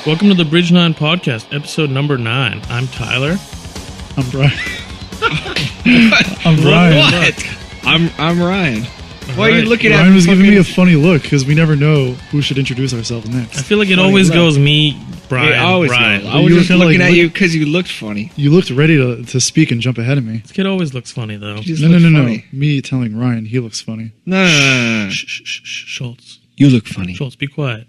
Welcome to the Bridge 9 podcast, episode number 9. I'm Tyler. I'm Brian. I'm Brian. What? I'm Ryan. Why are you looking at me? Ryan was giving me a funny look because we never know who should introduce ourselves next. I feel like it always goes me, Brian, It always Brian. goes. I was just looking at you because you looked funny. You looked ready to speak and jump ahead of me. This kid always looks funny, though. You just No. looked funny. Me telling Ryan he looks funny. No. Shh, Schultz. You look funny. Schultz, be quiet.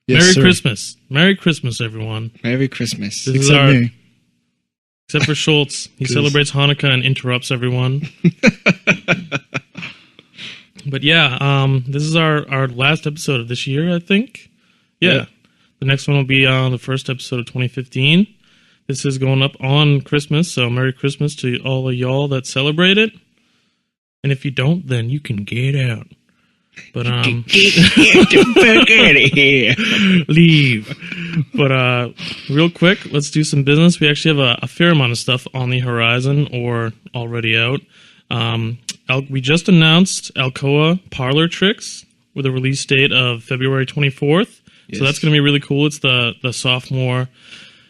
Yes, Merry sir. Christmas. Merry Christmas, everyone. Merry Christmas. This is Except our- me. Except for Schultz. He 'Cause- celebrates Hanukkah and interrupts everyone. But yeah, this is our last episode of this year, I think. Yeah. The next one will be on the first episode of 2015. This is going up on Christmas, so Merry Christmas to all of y'all that celebrate it. And if you don't, then you can get out. But Get the fuck out of here. leave. But real quick, let's do some business. We actually have a fair amount of stuff on the horizon or already out. We just announced Alcoa Parlor Tricks with a release date of February 24th. Yes. So that's going to be really cool. It's the sophomore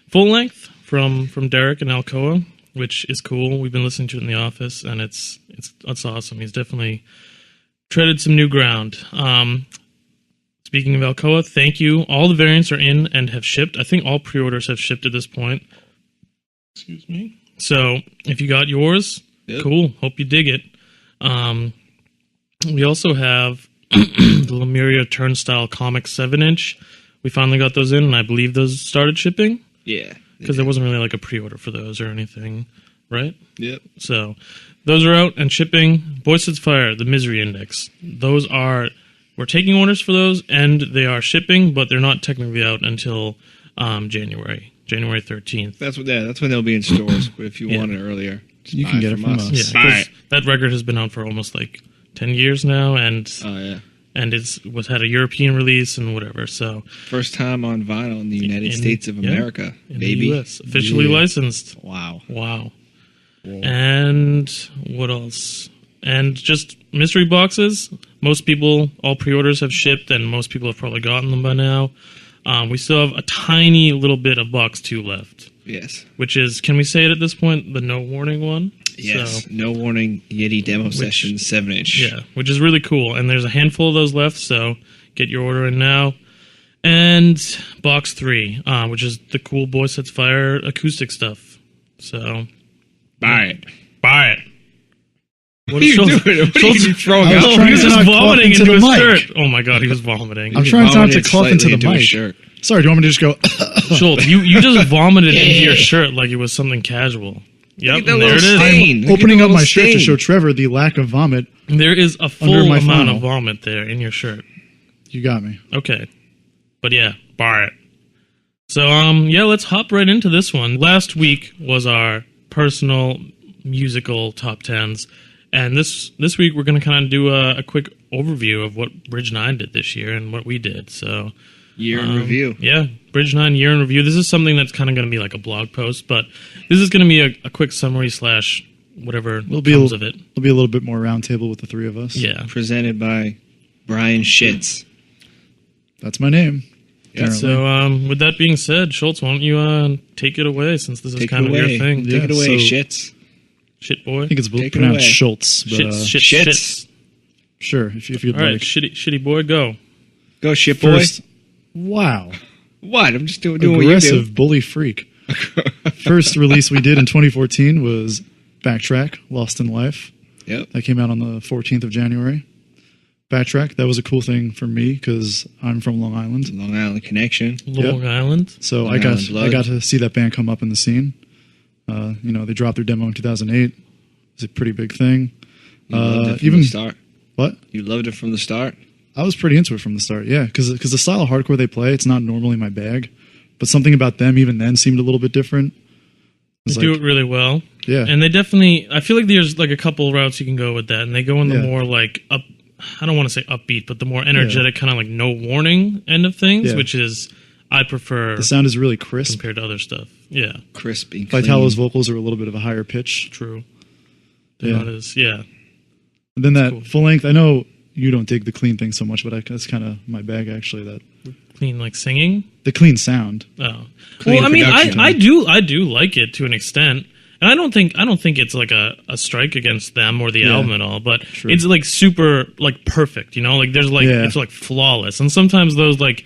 full length from Derek and Alcoa, which is cool. We've been listening to it in the office, and it's awesome. He's definitely treaded some new ground. Speaking of Alcoa, thank you. All the variants are in and have shipped. I think all pre-orders have shipped at this point. Excuse me. So if you got yours, cool. Hope you dig it. We also have the Lemuria Turnstile Comic 7-inch. We finally got those in, and I believe those started shipping. Yeah. Because there wasn't really like a pre-order for those or anything, right? Yep. So those are out and shipping. Boy Sets Fire, the Misery Index. We're taking orders for those, and they are shipping, but they're not technically out until January 13th. That's when they'll be in stores. But if you Yeah. want it earlier, just You buy can get it from us. Yeah, Buy 'cause it. that record has been out for almost like 10 years now, and Oh yeah. had a European release and whatever. So First time on vinyl in the United States of yeah, America, in baby. the US, officially Yeah. licensed. Wow. Wow. Whoa. And what else? And just mystery boxes. Most people, all pre-orders have shipped, and most people have probably gotten them by now. We still have a tiny little bit of box 2 left, Yes. which is, can we say it at this point, the no warning one? Yes. So, No Warning Yeti Demo Session 7-inch. yeah, which is really cool. And there's a handful of those left, so get your order in now. And box 3, which is the cool Boy Sets Fire acoustic stuff. So Buy it. buy it. What are you doing? What are you throwing I was out? trying He was to just not cough vomiting into into the his mic. shirt. Oh my god, he was vomiting. I'm trying not to Vomited cough into slightly the his mic. shirt. Sorry, do you want me to just go? Schultz, you just vomited into your shirt like it was something casual. Yep, at that and there it little is. stain. Look at Opening the up my little shirt to stain. show Trevor the lack of vomit. There is a full Under my amount funnel. of vomit there in your shirt. You got me. Okay. But yeah, buy it. So, yeah, let's hop right into this one. Last week was our personal musical top 10s. And this week we're going to kind of do a quick overview of what Bridge 9 did this year and what we did. So, Year in review. yeah, Bridge 9 year in review. This is something that's kind of going to be like a blog post, but this is going to be a quick summary / whatever comes of it. It'll be a little bit more roundtable with the three of us. Yeah. Presented by Brian Shitz. That's my name. Yeah, apparently. So, with that being said, Schultz, why don't you take it away since this is Take kind it of away. your thing? Yeah. Take it away, so- Shitz. Shit boy. I think it's Take it pronounced away. Schultz. But, Shits. sure, if you'd All right, like. shitty boy, go. Go, shit boy. First, wow. What? I'm just doing what you Aggressive do. bully freak. First release we did in 2014 was Backtrack, Lost in Life. Yep. That came out on the 14th of January. Backtrack, that was a cool thing for me because I'm from Long Island. Long Island Connection. Long Island. So Long I got Island Blood. to see that band come up in the scene. They dropped their demo in 2008. It was a pretty big thing. You loved it from even the start. What? You loved it from the start. I was pretty into it from the start, yeah, because the style of hardcore they play, it's not normally my bag, but something about them even then seemed a little bit different. They It's do like- it really well. Yeah, And they definitely, I feel like there's like a couple routes you can go with that. And they go in the Yeah. more like I don't want to say upbeat, but the more energetic kind of like no warning end of things, Yeah. which is I prefer The sound is really crisp. compared to other stuff. Yeah, Crispy. Clean. Vitalo's vocals are a little bit of a higher pitch. true. Yeah. That is, yeah. And then that cool. full length, I know you don't dig the clean thing so much, but that's kind of my bag actually. That Clean like singing. the clean sound. Oh, Clean well, I mean, production. I do like it to an extent, and I don't think it's like a strike against them or the Yeah. album at all, but True. it's like super like perfect, you know, like there's like Yeah. it's like flawless, and sometimes those like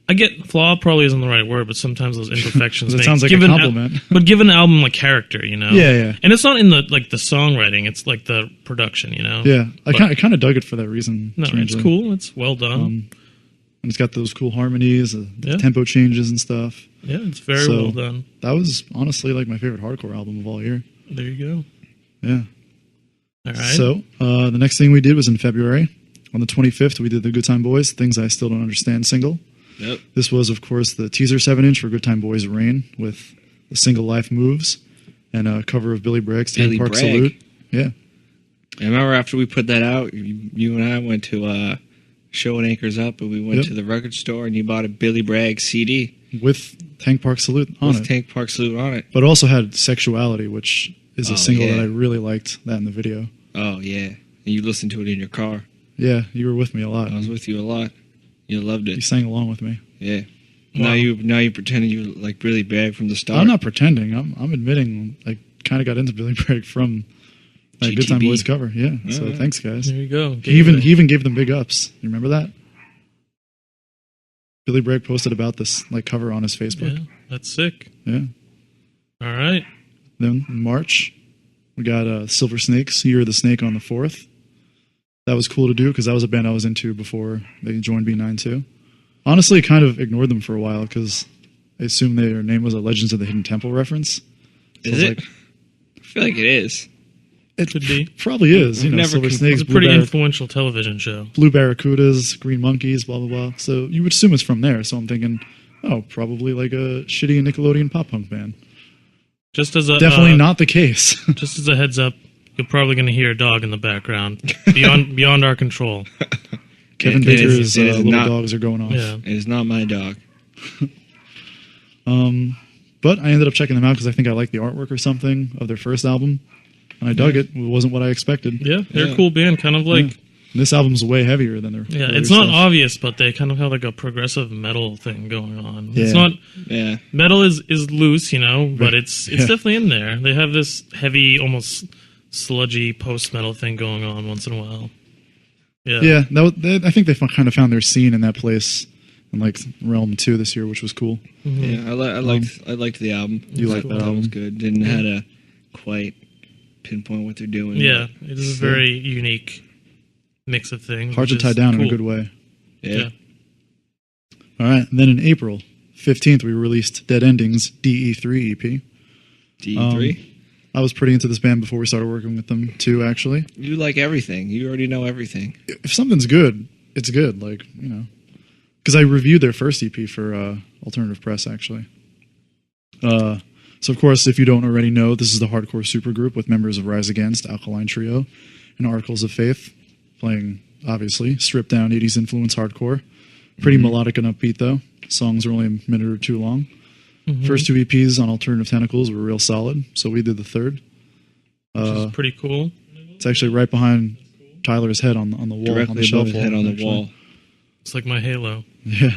I get flaw probably isn't the right word, but sometimes those imperfections 'Cause it make- sounds like a give an compliment. but give an album like character, you know. Yeah, yeah. And it's not in the like the songwriting; it's like the production, you know. Yeah, I But- kind of dug it for that reason. No, it's strangely. cool. It's well done. And it's got those cool harmonies, the Yeah. tempo changes and stuff. Yeah, it's very So- well done. That was honestly like my favorite hardcore album of all year. There you go. Yeah. All right. So the next thing we did was in February. On the 25th, we did the Good Time Boys, Things I Still Don't Understand single. Yep. This was, of course, the teaser 7-inch for Good Time Boys Rain with the single Life Moves and a cover of Billy Bragg's Tank Billy Park Bragg. Salute. Yeah. I remember after we put that out, you and I went to a show at Anchors Up, and we went Yep. to the record store, and you bought a Billy Bragg CD With Tank Park Salute on with it. Tank Park Salute on it. But it also had Sexuality, which is a Oh, single yeah. that I really liked, that in the video. Oh, yeah. And you listened to it in your car. Yeah, you were with me a lot. I was with you a lot. You loved You it. sang along with me. Yeah. Wow. Now you pretending you like Billy Bragg from the start. I'm not pretending. I'm admitting I kind of got into Billy Bragg from that Good Time GTB. Boys cover. Yeah. So Alright. thanks, guys. there you go. He even gave them big ups. You remember that? Billy Bragg posted about this like cover on his Yeah, Facebook. that's sick. Yeah. All right. Then in March, we got Silver Snakes, Year of the Snake on the 4th. That was cool to do because that was a band I was into before they joined B9 too. Honestly, kind of ignored them for a while because I assumed their name was a Legends of the Hidden Temple reference. So I Is was it? like, I feel like it is. it Could be. probably is. You know, Never Silver con- Snakes, It's a pretty influential television show. Blue Barracudas, Green Monkeys, blah blah blah. So you would assume it's from there. So I'm thinking, oh, probably like a shitty Nickelodeon pop punk band. Just as a Definitely not the case. Just as a heads up, you're probably going to hear a dog in the background beyond our control. Kevin It is- Baker's it is little not- dogs are going off. Yeah. It is not my dog. But I ended up checking them out because I think I liked the artwork or something of their first album, and I dug it. It wasn't what I expected. Yeah, they're Yeah. a cool band. Kind of like Yeah. This album's way heavier than their. yeah, earlier it's not stuff. obvious, but they kind of have like a progressive metal thing going on. It's Yeah. not Yeah. metal is loose, you know, but Right. it's Yeah. definitely in there. They have this heavy, almost sludgy post metal thing going on once in a while. Yeah, Yeah, I think they kind of found their scene in that place in like Realm 2 this year, which was cool. Yeah. I liked the album. You liked that That album? was good. Didn't how to quite pinpoint what they're doing. Yeah, it is a very unique mix of things. Hard to which tie is down in cool. a good way. Yeah. Yeah. All right, and then in April 15th, we released Dead Endings DE3 EP. D3. I was pretty into this band before we started working with them too, actually. You like everything. You already know everything. If something's good, it's good. Like, you know, because I reviewed their first EP for Alternative Press, actually. So, of course, if you don't already know, this is the hardcore supergroup with members of Rise Against, Alkaline Trio, and Articles of Faith, playing, obviously, stripped down 80s influence hardcore. Pretty melodic and upbeat, though. Songs are only a minute or two long. First two EPs on Alternative Tentacles were real solid, so we did the third. Which is pretty cool. It's actually right behind Tyler's head on the wall, on the Directly shelf above his head wall, on the actually. wall. It's like my Halo. Yeah.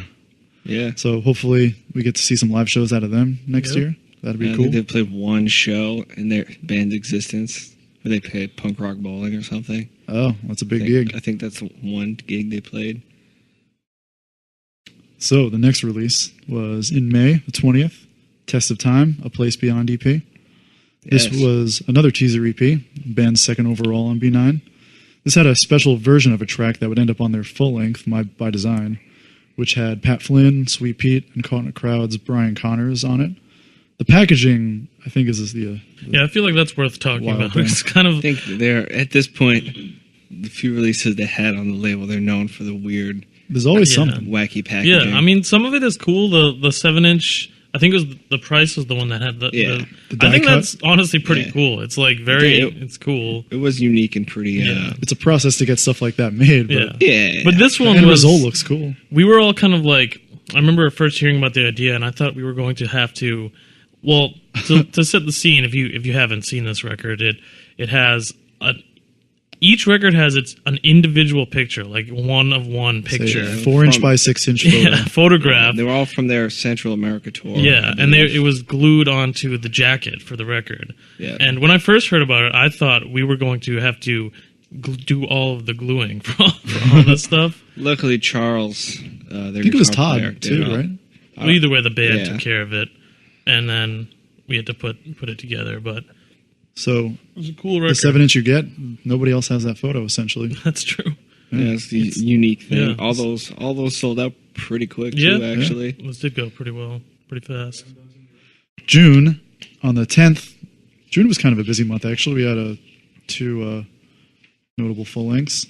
Yeah. So hopefully we get to see some live shows out of them next Yep. year. That'd be I cool. think they played one show in their band's existence where they played punk rock bowling or something. Oh, that's a big I gig. think that's the one gig they played. So the next release was in May, the 20th, Test of Time, A Place Beyond EP. This Yes. was another teaser EP, band's second overall on B9. This had a special version of a track that would end up on their full length, by Design, which had Pat Flynn, Sweet Pete, and Caught in a Crowd's Brian Connors on it. The packaging, I think, is the Yeah, I feel like that's worth talking Wild about. thing. It's kind I of think they're at this point, the few releases they had on the label, they're known for the weird, there's always Yeah. something. wacky packaging. yeah. I mean, some of it is cool. The 7-inch. I think it was the price was the one that had the. Yeah. The I think die cut? that's honestly pretty Yeah. cool. It's like very. Yeah, it's cool. it was unique and pretty. Yeah. It's a process to get stuff like that made, but Yeah. Yeah. But this the one end was. result looks cool. We were all kind of like I remember first hearing about the idea, and I thought we were going to have to. Well, to set the scene, if you haven't seen this record, it has each record has an individual picture, like one of one picture, 4-inch by 6-inch photo. yeah, photograph. They were all from their Central America tour. Yeah, and it was glued onto the jacket for the record. Yeah. And when I first heard about it, I thought we were going to have to do all of the gluing for all this stuff. Luckily, Charles, I think it was guitar player, Todd too, did it. right? Well, either way, the band Yeah. took care of it, and then we had to put it together. But So it was a cool the record. 7-inch you get, nobody else has that photo essentially. That's true. Yeah, it's the unique thing. yeah. All those sold out pretty quick Yeah. too. Actually, Those did go pretty well, pretty fast. June on the 10th. June was kind of a busy month actually. We had two notable full lengths.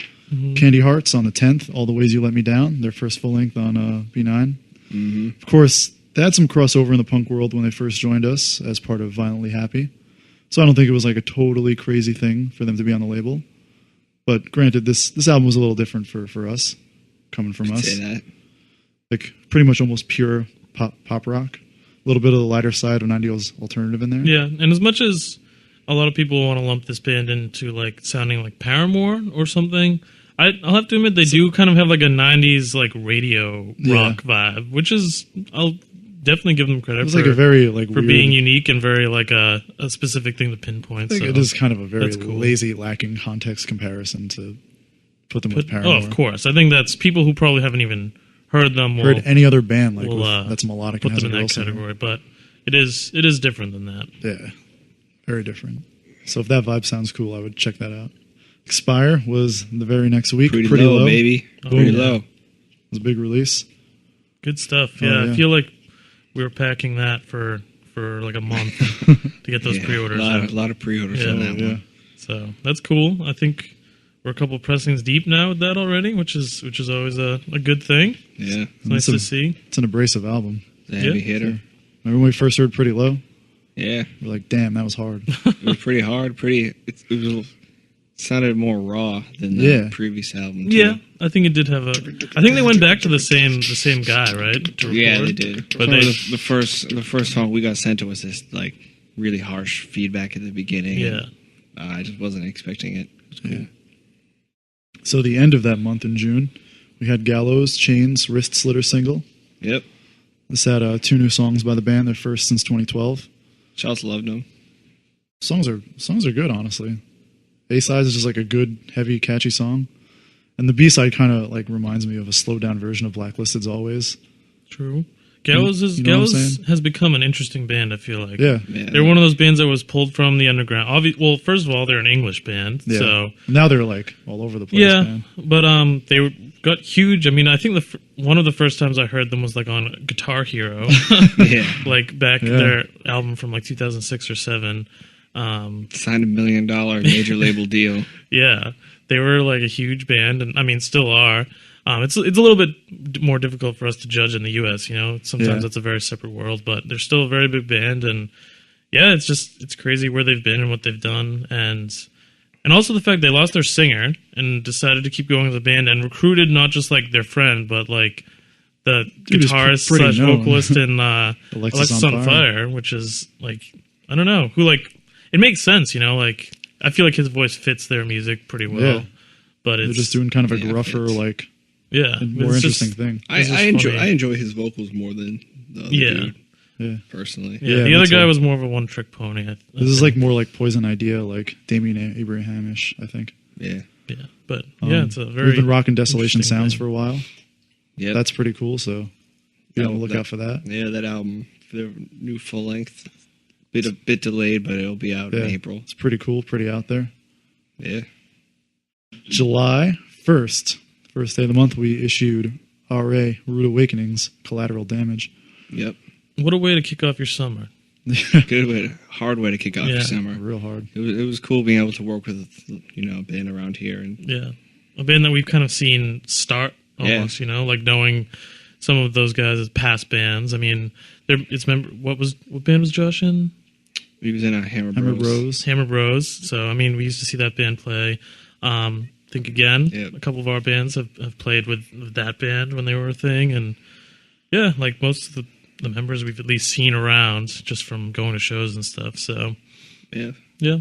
Candy Hearts on the 10th. All the Ways You Let Me Down. Their first full length on B9. Mm-hmm. Of course, they had some crossover in the punk world when they first joined us as part of Violently Happy. So I don't think it was like a totally crazy thing for them to be on the label. But granted, this album was a little different for us, coming from us. say that. Like pretty much almost pure pop rock. A little bit of the lighter side of 90s alternative in there. Yeah, and as much as a lot of people want to lump this band into like sounding like Paramore or something, I'll have to admit they do kind of have like a 90s like radio rock vibe, which is I'll definitely give them credit It was for, like a very like for weird, being unique and very like a specific thing to pinpoint. I think so. it is kind of a very that's cool. lazy, lacking context comparison to put them with Paramore. Oh, of course. I think that's people who probably haven't even heard them will Heard any other band like will, that's melodic put and has them a in girl that singer. category, but it is different than that. Yeah, very different. So if that vibe sounds cool, I would check that out. Expire was the very next week. Pretty low, baby. Pretty yeah. low. It was a big release. Good stuff. Oh, Yeah, yeah. I feel like we were packing that for like a month to get those Yeah, pre-orders. A lot of pre-orders Yeah. on that Yeah. one. So that's cool. I think we're a couple pressings deep now with that already, which is always a good thing. Yeah, It's nice to see. It's an abrasive album. the heavy Yeah. hitter. Remember when we first heard Pretty Low? Yeah, We're like, damn, that was hard. it was pretty hard. It sounded more raw than the Yeah. previous album. Too. Yeah, I think it did have a. I think they went back to the same guy, right? To Yeah, record? they did. But But they, the first song we got sent to was this like really harsh feedback at the beginning. yeah, and, I just wasn't expecting it. It was cool. Yeah. So the end of that month in June, we had Gallows, Chains, Wrist Slitter single. Yep. This had 2 new songs by the band, their first since 2012. Charles loved them. Songs are good, honestly. A-side is just like a good, heavy, catchy song. And the B-side kind of like reminds me of a slowed down version of Blacklisted's Always. true. Gallows You know what I'm Gallows saying? has become an interesting band. I feel like. Yeah. Yeah. They're one of those bands that was pulled from the underground. Well, first of all, they're an English band, Yeah. so Now they're like all over the place, yeah. man. But they got huge. I mean, I think one of the first times I heard them was like on Guitar Hero, Yeah. like back Yeah. their album from like 2006 or 7. Signed $1 million major label deal. Yeah, they were like a huge band, and I mean, still are. It's a little bit more difficult for us to judge in the U.S. You know, sometimes Yeah. it's a very separate world, but they're still a very big band, and yeah, it's crazy where they've been and what they've done, and also the fact they lost their singer and decided to keep going as a band and recruited not just like their friend, but like the Dude is guitarist pretty slash known. vocalist in Alexis Alexis on Fire, which is like I don't know who like it makes sense, you know, like I feel like his voice fits their music pretty well, Yeah. but They're it's just doing kind of a Yeah, gruffer, it's- like yeah, more it's just- interesting thing. It's just funny. I enjoy his vocals more than the other Yeah. dude, Yeah. personally. Yeah, Yeah, the me other too. guy was more of a one-trick pony. I This is like more like Poison Idea, like Damien Abrahamish, I think. Yeah. yeah, but yeah, it's a very. We've been rocking Desolation interesting Sounds band. for a while. Yeah. That's pretty cool, so be on the lookout for that. Yeah, that album, their new full length. A bit delayed, but it'll be out Yeah. in April. It's pretty cool, pretty out there. Yeah. July 1st, first day of the month, we issued RA, Rude Awakenings, Collateral Damage. Yep. What a way to kick off your summer. Good way, hard way to kick off Yeah. your summer. Real hard. It was cool being able to work with a band around here and Yeah, a band that we've kind of seen start almost. You know, like knowing some of those guys as past bands. I mean, what band was Josh in? he was in a Hammer Hammer Bros. Bros. Hammer Bros. So I mean, we used to see that band play. Think again. Yep. A couple of our bands have played with that band when they were a thing, and Yeah, like most of the members we've at least seen around just from going to shows and stuff. So Yeah, yeah,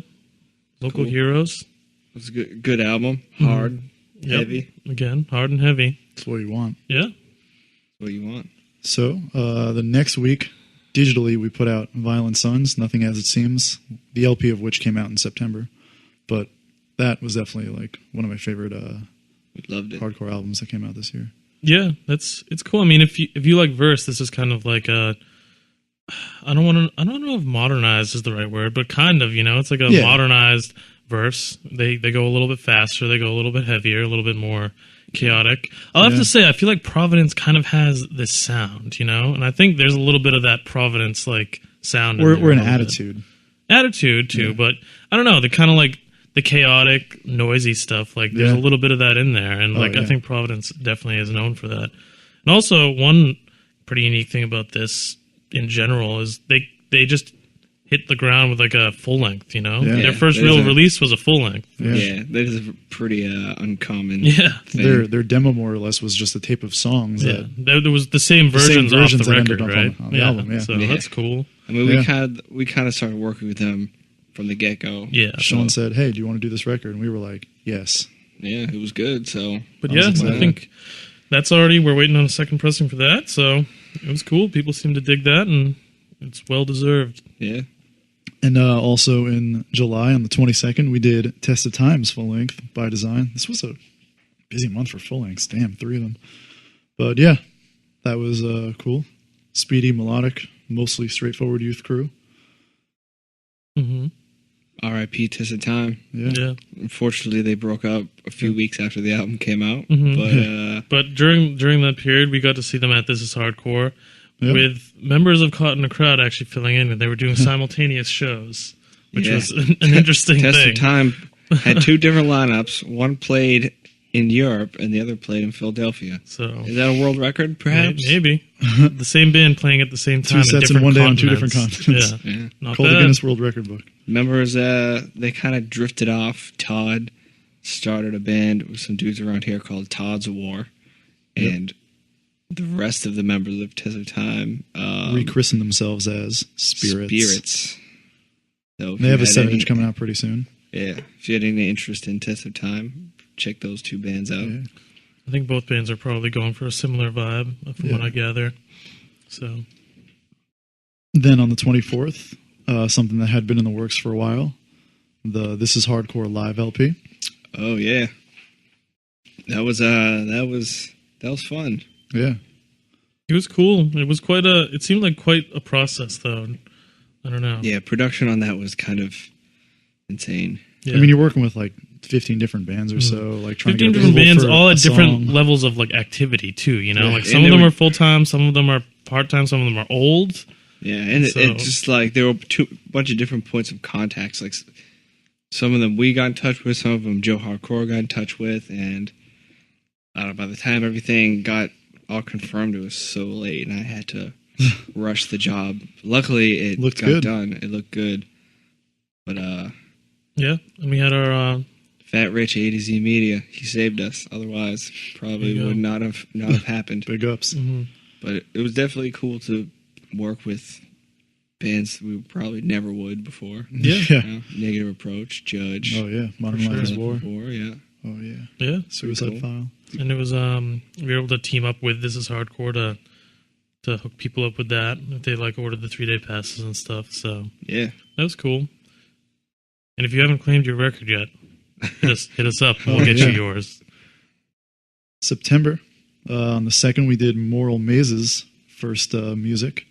local Cool. heroes. it was a good album. Hard, Yep. heavy. Again, hard and heavy. That's what you want. Yeah. What you want? So the next week, digitally, we put out Violent Sons, Nothing As It Seems, the LP of which came out in September. But that was definitely like one of my favorite We loved it. hardcore albums that came out this year. Yeah, it's cool. I mean, if you like verse, this is kind of like a I don't know if modernized is the right word, but kind of, it's like a Yeah. modernized verse. They go a little bit faster, they go a little bit heavier, a little bit more chaotic. I'll have Yeah. to say I feel like Providence kind of has this sound, and I think there's a little bit of that Providence like sound. in there Or a an little bit. attitude. Too, Yeah. but I don't know, the kind of like the chaotic, noisy stuff, like there's Yeah. a little bit of that in there, and Oh, like I yeah. think Providence definitely is known for that. And also, one pretty unique thing about this in general is they just hit the ground with like a full length, Yeah. Their first there's real a- release was a full length. Yeah. Yeah, that is a pretty uncommon. Yeah. thing. Their demo more or less was just a tape of songs Yeah, that there was the same versions, off versions the that record, ended up right? on the album, yeah. So Yeah. that's cool. I mean, Yeah. we kind of started working with them from the get go. Yeah, Sean said, "Hey, do you want to do this record?" And we were like, "Yes." Yeah, it was good. So but I was yeah, I excited. think that's already. We're waiting on a second pressing for that, so it was cool. People seem to dig that, and it's well deserved. yeah, And also in July on the 22nd, we did Test of Times full length by Design. This was a busy month for full lengths. Damn, 3 of them. But yeah, that was cool. Speedy, melodic, mostly straightforward youth crew. Hmm. R.I.P. Test of Time. Yeah. Yeah. Unfortunately, they broke up a few weeks after the album came out. Mhm. But But during that period, we got to see them at This Is Hardcore Yep. with members of Caught in the Crowd actually filling in, and they were doing simultaneous shows, which Yeah. was an interesting Test thing. of Time had 2 different lineups. One played in Europe, and the other played in Philadelphia. So Is that a world record? Perhaps. maybe the same band playing at the same time. sets in different one day on 2 continents. different continents. Yeah, Yeah. not Called the bad. Guinness World Record book. Members, they kind of drifted off. Todd started a band with some dudes around here called Todd's War, and the rest of the members of Test of Time Rechristened themselves as Spirits. Spirits. So if They you have a had 7-inch any- coming out pretty soon. Yeah, if you had any interest in Test of Time, check those 2 bands out. Yeah. I think both bands are probably going for a similar vibe, from what Yeah. I gather. So Then on the 24th, something that had been in the works for a while, the This Is Hardcore live LP. Oh yeah, that was fun. Yeah. it was cool. It was quite a. It seemed like quite a process, though. I don't know. Yeah, production on that was kind of insane. Yeah. I mean, you're working with like 15 different bands or so, like trying 15 to get different approval bands, for all a at different song. levels of like activity too. Yeah. Like And some of they them were- are full time, some of them are part time, some of them are old. Yeah, and So- it just like there were bunch of different points of contacts. Like some of them we got in touch with, some of them Joe Hardcore got in touch with, and by the time everything got all confirmed, it was so late, and I had to rush the job. Luckily, it Looked got good. done. It looked good, but Yeah, and we had our Fat Rich A to Z Media, he saved us. Otherwise, probably There you go. would not have happened. Big ups. mhm. But it was definitely cool to work with bands we probably never would before. Yeah. You know, Negative Approach, Judge. Oh, yeah. Modern For Life is sure. War. Yeah. Oh, yeah. Yeah, Suicide cool. File. and it was we were able to team up with This Is Hardcore to hook people up with that if they like ordered the 3-day passes and stuff. So Yeah. that was cool. And if you haven't claimed your record yet, hit us up and we'll Oh, get yeah. you yours. September. On the 2nd, we did Moral Mazes' first music.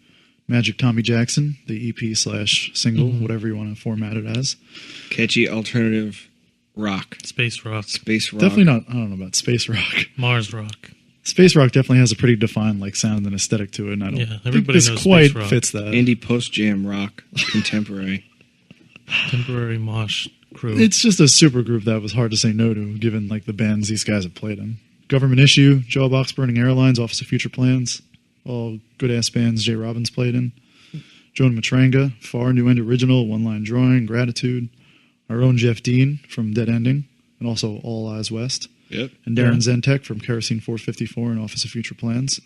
Magic Tommy Jackson, the EP/single, Mhm. whatever you want to format it as. Catchy alternative rock. Space rock, Space rock. Definitely not, I don't know about space rock. Mars rock. Space rock definitely has a pretty defined like sound and aesthetic to it, and I don't Yeah, think everybody this knows quite space rock. fits that. Indie post jam rock. Contemporary. Temporary mosh crew. It's just a super group that was hard to say no to, given like the bands these guys have played in. Government Issue, Jawbox Burning Airlines, Office of Future Plans, all good ass bands Jay Robbins played in. Joan Matranga, Far, New End Original, One Line Drawing, Gratitude, our own Jeff Dean from Dead Ending, and also All Eyes West, Yep. and Darren Zentek from Kerosene 454 and Office of Future Plans.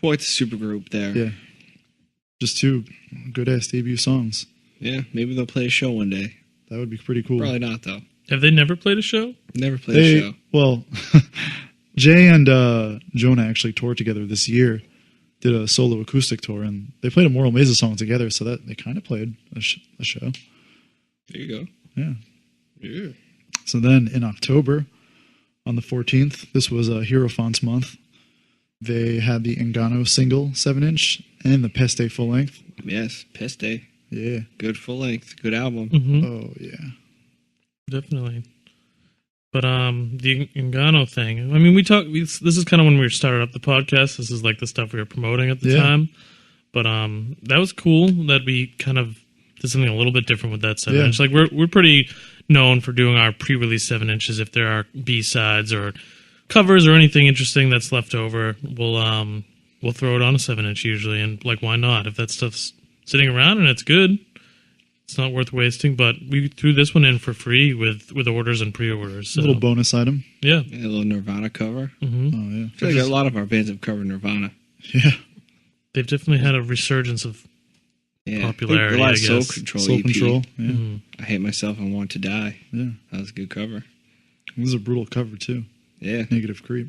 quite the supergroup there. Yeah. Just 2 good-ass debut songs. Yeah, maybe they'll play a show one day. That would be pretty cool. Probably not, though. Have they never played a show? Never played a show. Well, Jay and Jonah actually toured together this year, did a solo acoustic tour, and they played a Moral Mesa song together, so that they kind of played a show. There you go. Yeah. Yeah. So then in October, on the 14th, this was Hierophants month, they had the Engano single 7-inch and the Peste full length. Yes, Peste. Yeah. Good full length. Good album. Mm-hmm. Oh, yeah. Definitely. But the Engano thing. I mean, this is kind of when we started up the podcast. This is like the stuff we were promoting at the time. But that was cool that we kind of did something a little bit different with that 7-inch. Like we're pretty known for doing our pre-release 7-inches. If there are B-sides or covers or anything interesting that's left over, we'll throw it on a 7-inch usually. And like, why not? If that stuff's sitting around and it's good, it's not worth wasting. But we threw this one in for free with orders and pre-orders. So. A little bonus item. Yeah. A little Nirvana cover. Mm-hmm. Oh, yeah. I feel like a lot of our bands have covered Nirvana. Yeah. They've definitely had a resurgence of popularity, A lot I of Soul guess. Control Soul EP. Control. Yeah. Mm-hmm. I Hate Myself and Want to Die. Yeah. That was a good cover. It was a brutal cover, too. Yeah. Negative Creep.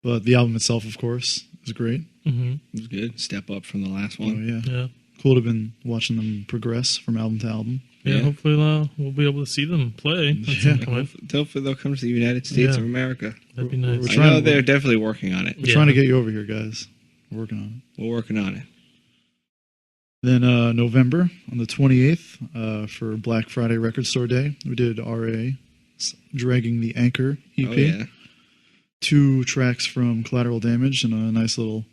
But the album itself, of course, is great. Mm-hmm. It was good. Step up from the last Oh, one. yeah. Yeah. Cool to have been watching them progress from album to album. Yeah, Yeah. hopefully we'll be able to see them play at Yeah. some point. Hopefully they'll come to the United States Yeah. of America. That'd be We're nice. I trying know to- they're definitely working on it. We're Yeah. trying to get you over here, guys. We're working on it. We're working on it. Then November, on the 28th, for Black Friday Record Store Day, we did R.A. Dragging the Anchor EP. Oh, yeah. 2 tracks from Collateral Damage and a nice little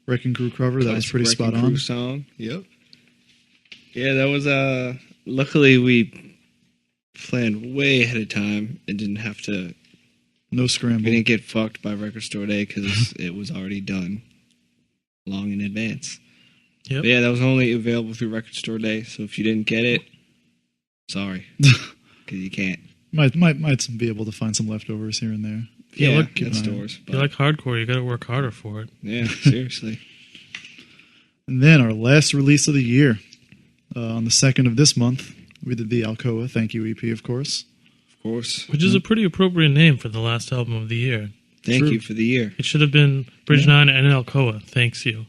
Wrecking Crew cover. That was Classic pretty spot Wrecking Crew on. song. Yep. Yeah, that was luckily we planned way ahead of time and didn't have to. No We scramble. didn't get fucked by Record Store Day because it was already done long in advance. Yep. But yeah, that was only available through Record Store Day. So if you didn't get it, sorry, because you can't. Might be able to find some leftovers here and there. Yeah, look, keep at an eye out. stores. If you like hardcore, you got to work harder for it. Yeah, seriously. And then our last release of the year, on the 2nd of this month, we did the Alcoa Thank You EP, of course. Of course. Which is a pretty appropriate name for the last album of the year. Thank True. you for the year. It should have been Bridge 9 and Alcoa. Thanks you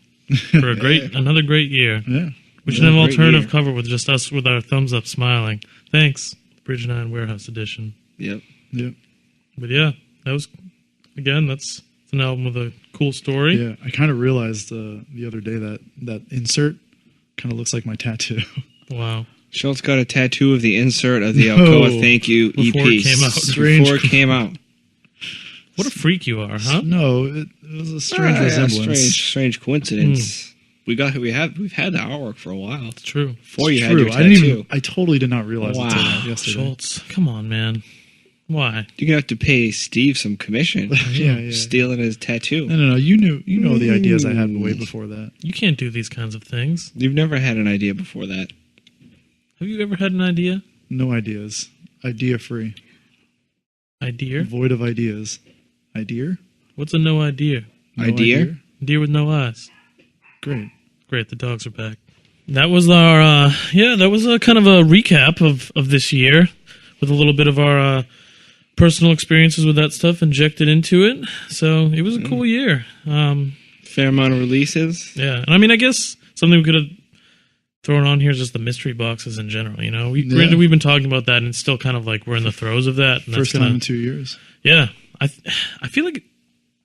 for another great year. Yeah. We should have an Great alternative year. cover with just us with our thumbs up smiling. Thanks, Bridge 9 Warehouse Edition. Yep. Yeah. But yeah, that was, again, that's an album with a cool story. Yeah. I kind of realized the other day that insert kind of looks like my tattoo. Wow. Schultz got a tattoo of the insert of the No. Alcoa Thank You EP. Before it came out. Strange. Before it came out. What a freak you are, huh? No, it was a strange Ah, yeah, resemblance. strange coincidence. We've had the artwork for a while. It's true. Before you It's had true. your tattoo. I totally did not realize Wow. until yesterday. Schultz, come on, man. Why? You're gonna have to pay Steve some commission. Yeah. Stealing his tattoo. No. You know the ideas I had way before that. You can't do these kinds of things. You've never had an idea before that. Have you ever had an idea? No ideas. Idea free. Idea? Void of ideas. Idea? What's a no idea? No Idea? Deer with no eyes. Great. Great, the dogs are back. That was our, that was a kind of a recap of this year with a little bit of our personal experiences with that stuff injected into it. So it was a cool year. Fair amount of releases. Yeah, and I mean, I guess something we could have thrown on here is just the mystery boxes in general. You know, granted we've been talking about that, and it's still kind of like we're in the throes of that. And First that's time in kinda, 2 years. yeah. I feel like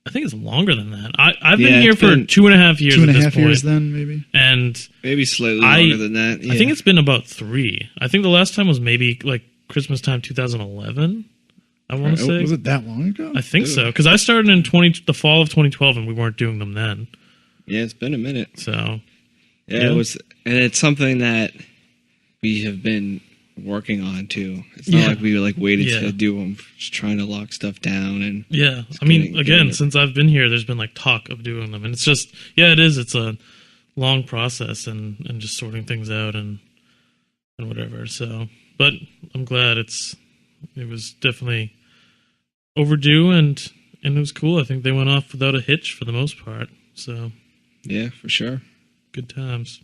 I think it's longer than that. I've Yeah, been here it's for been 2.5 years. 2.5 at this years point, then, maybe? and Maybe slightly I- longer than that. I think it's been about 3. I think the last time was maybe like Christmas time 2011. I want to say. Was it that long ago? I think so because I started in the fall of 2012, and we weren't doing them then. it's been a minute. So Yeah, it was, and it's something that we have been working on too. It's not Yeah. like we waited Yeah. to do them, just trying to lock stuff down. And yeah, I mean, getting again, it. since I've been here, there's been like talk of doing them, and it's just it is. It's a long process and just sorting things out and whatever. So, but I'm glad it was definitely overdue and it was cool. I think they went off without a hitch for the most part. So Yeah, for sure. Good times.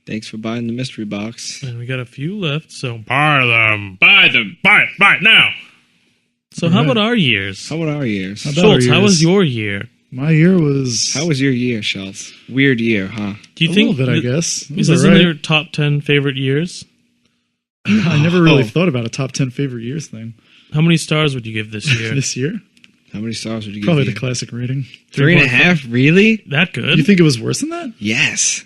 Thanks for buying the mystery box. And we got a few left, so buy them. Buy them. Buy it now. So how about our years? How about our years? How about our Schultz, how years? was your year? My year was How was your year, Schultz? Weird year, huh? Do you a think little bit, I guess. It is was this in alright. your top 10 favorite years? I never really Oh. thought about a top 10 favorite years thing. How many stars would you give this year? This year? How many stars would you Probably give the classic rating. 3.5? Really? That good? You think it was worse than that? Yes.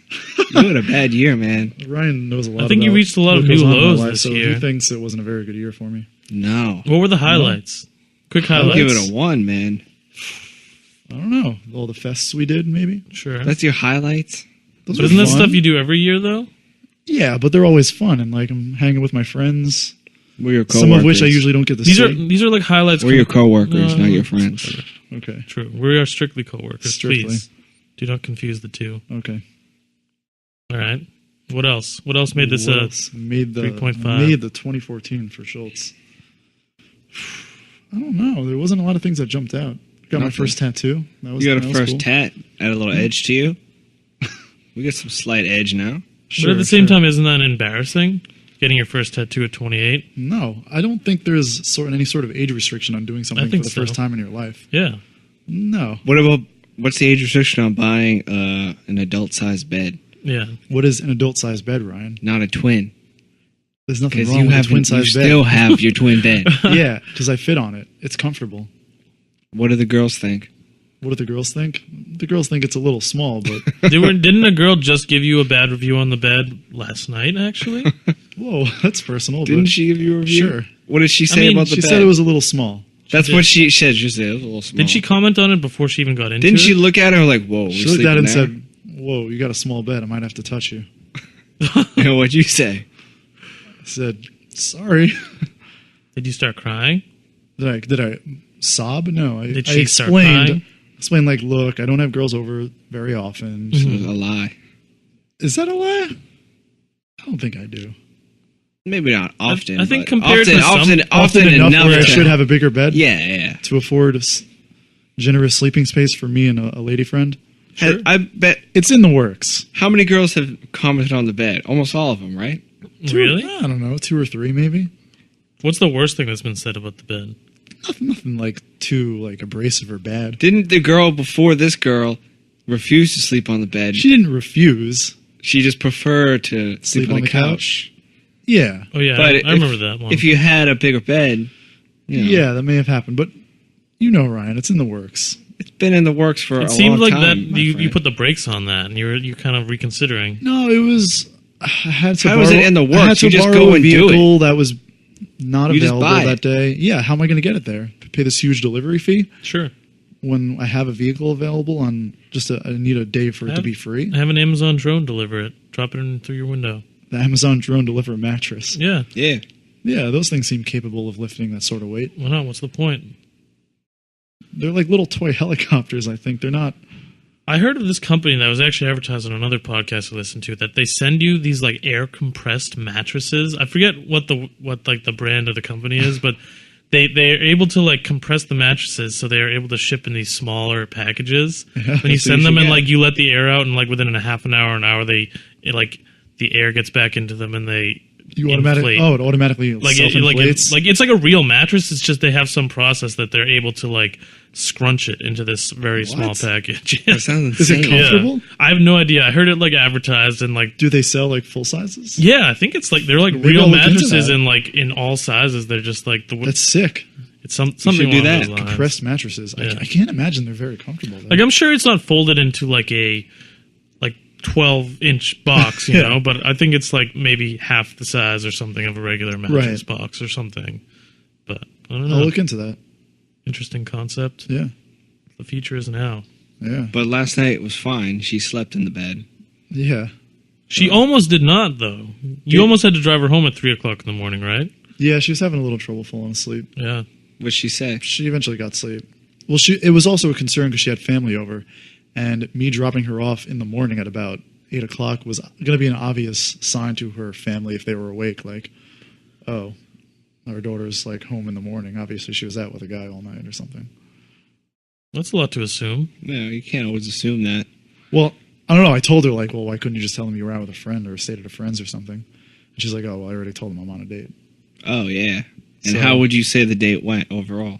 You had a bad year, man. Ryan knows a lot. I think you about reached a lot of what goes new on in my lows life, this so year. He thinks it wasn't a very good year for me. No. What were the highlights? Quick I'll highlights. give it a 1, man. I don't know. All the fests we did, maybe. Sure. That's your highlights? Those But were isn't that fun. stuff you do every year, though? Yeah, but they're always fun, and like I'm hanging with my friends. We're your coworkers. Some of which I usually don't get to These see. are like highlights. We're your coworkers, not your friends. Okay. True. We are strictly coworkers. Strictly. Please do not confuse the two. Okay. All right. What else? What else made this What else? Made the 3.5? Made the 2014 for Schultz. I don't know. There wasn't a lot of things that jumped out. Got my Nothing. first tattoo. That was, You got that a was first cool. tat, add a little edge to you. We got some slight edge now. but at the same time, isn't that embarrassing? Getting your first tattoo at 28? No, I don't think there's any sort of age restriction on doing something for think the so. first time in your life. Yeah. No. What's the age restriction on buying an adult-sized bed? Yeah. What is an adult-sized bed, Ryan? Not a twin. There's nothing Because wrong you with a have you twin-sized bed. still have your twin bed. Yeah, because I fit on it. It's comfortable. What do the girls think? What do the girls think? The girls think it's a little small, but Didn't a girl just give you a bad review on the bed last night, actually? whoa, that's personal. Didn't but she give you a review? Sure. What did she say mean, about the She bed? said it was a little small. That's did. what she said. She said it was a little small. Did she comment on it before she even got into Didn't it? she look at her like, "Whoa"? we She looked at it and sleeping said, "Whoa, you got a small bed. I might have to touch you." there?" What'd you say? I said, "Sorry." Did you start crying? Did I sob? No. Did I she start crying? explained like, look, I don't have girls over very often. It was a lie. Is that a lie? I don't think I do. Maybe not often. I think but compared to some- often enough enough where I to- should have a bigger bed. Yeah. To afford generous sleeping space for me and a lady friend. Sure. I bet. It's in the works. How many girls have commented on the bed? Almost all of them, right? Really? I don't know, 2 or 3 maybe. What's the worst thing that's been said about the bed? Nothing like too like abrasive or bad. Didn't the girl before this girl refuse to sleep on the bed? She didn't refuse. She just preferred to sleep on the couch. Yeah. Oh, yeah. But I remember that one. If you had a bigger bed, you know, Yeah, that may have happened, but you know, Ryan, it's in the works. it's been in the works for a it seemed long like that time. my you friend. put the brakes on that, and you're kind of reconsidering. No, it was. I had to How borrow, is it in the I works? had to You just borrow go a and do it. vehicle that was not You just available buy it. that day. Yeah, how am I going to get it there? Pay this huge delivery fee Sure. when I have a vehicle available on I need a day for it to be free. Have an Amazon drone deliver it. Drop it in through your window. The Amazon drone deliver a mattress. Yeah. Yeah. Yeah, those things seem capable of lifting that sort of weight. Why not? What's the point? They're like little toy helicopters. I think they're not. I heard of this company that was actually advertised on another podcast I listened to that they send you these like air compressed mattresses. I forget what the brand of the company is, but they're able to like compress the mattresses so they are able to ship in these smaller packages. Yeah, When you that's what send them should and get. like you let the air out and like within a half an hour, the air gets back into them and they You automatically. inflate. Oh, it automatically like self-inflates. it's like a real mattress. It's just they have some process that they're able to like scrunch it into this very small What? package. That sounds Is it insane. comfortable? I have no idea. I heard it like advertised and like Do they sell like full sizes? yeah, I think it's like they're like Maybe real I'll look into mattresses that. and like in all sizes. They're just like That's sick. it's something should do along that. those lines. Compressed mattresses. Yeah. I can't imagine they're very comfortable. Though. Like I'm sure it's not folded into like a 12-inch box, you Yeah. know, but I think it's like maybe half the size or something of a regular mattress box or something. But I don't know. I'll look into that. Interesting concept. Yeah. The future is now. Yeah. But last night was fine. She slept in the bed. Yeah. She almost did not, though. You almost had to drive her home at 3:00 in the morning, right? Yeah, she was having a little trouble falling asleep. Yeah. What'd she say? She eventually got sleep. Well, it was also a concern because she had family over, and me dropping her off in the morning at about 8:00 was going to be an obvious sign to her family if they were awake. Like, oh, our daughter's like home in the morning. Obviously, she was out with a guy all night or something. That's a lot to assume. No, you can't always assume that. Well, I don't know. I told her like, well, why couldn't you just tell them you were out with a friend or stayed at a friend's or something? And she's like, oh, well, I already told them I'm on a date. Oh, yeah. And So- how would you say the date went overall?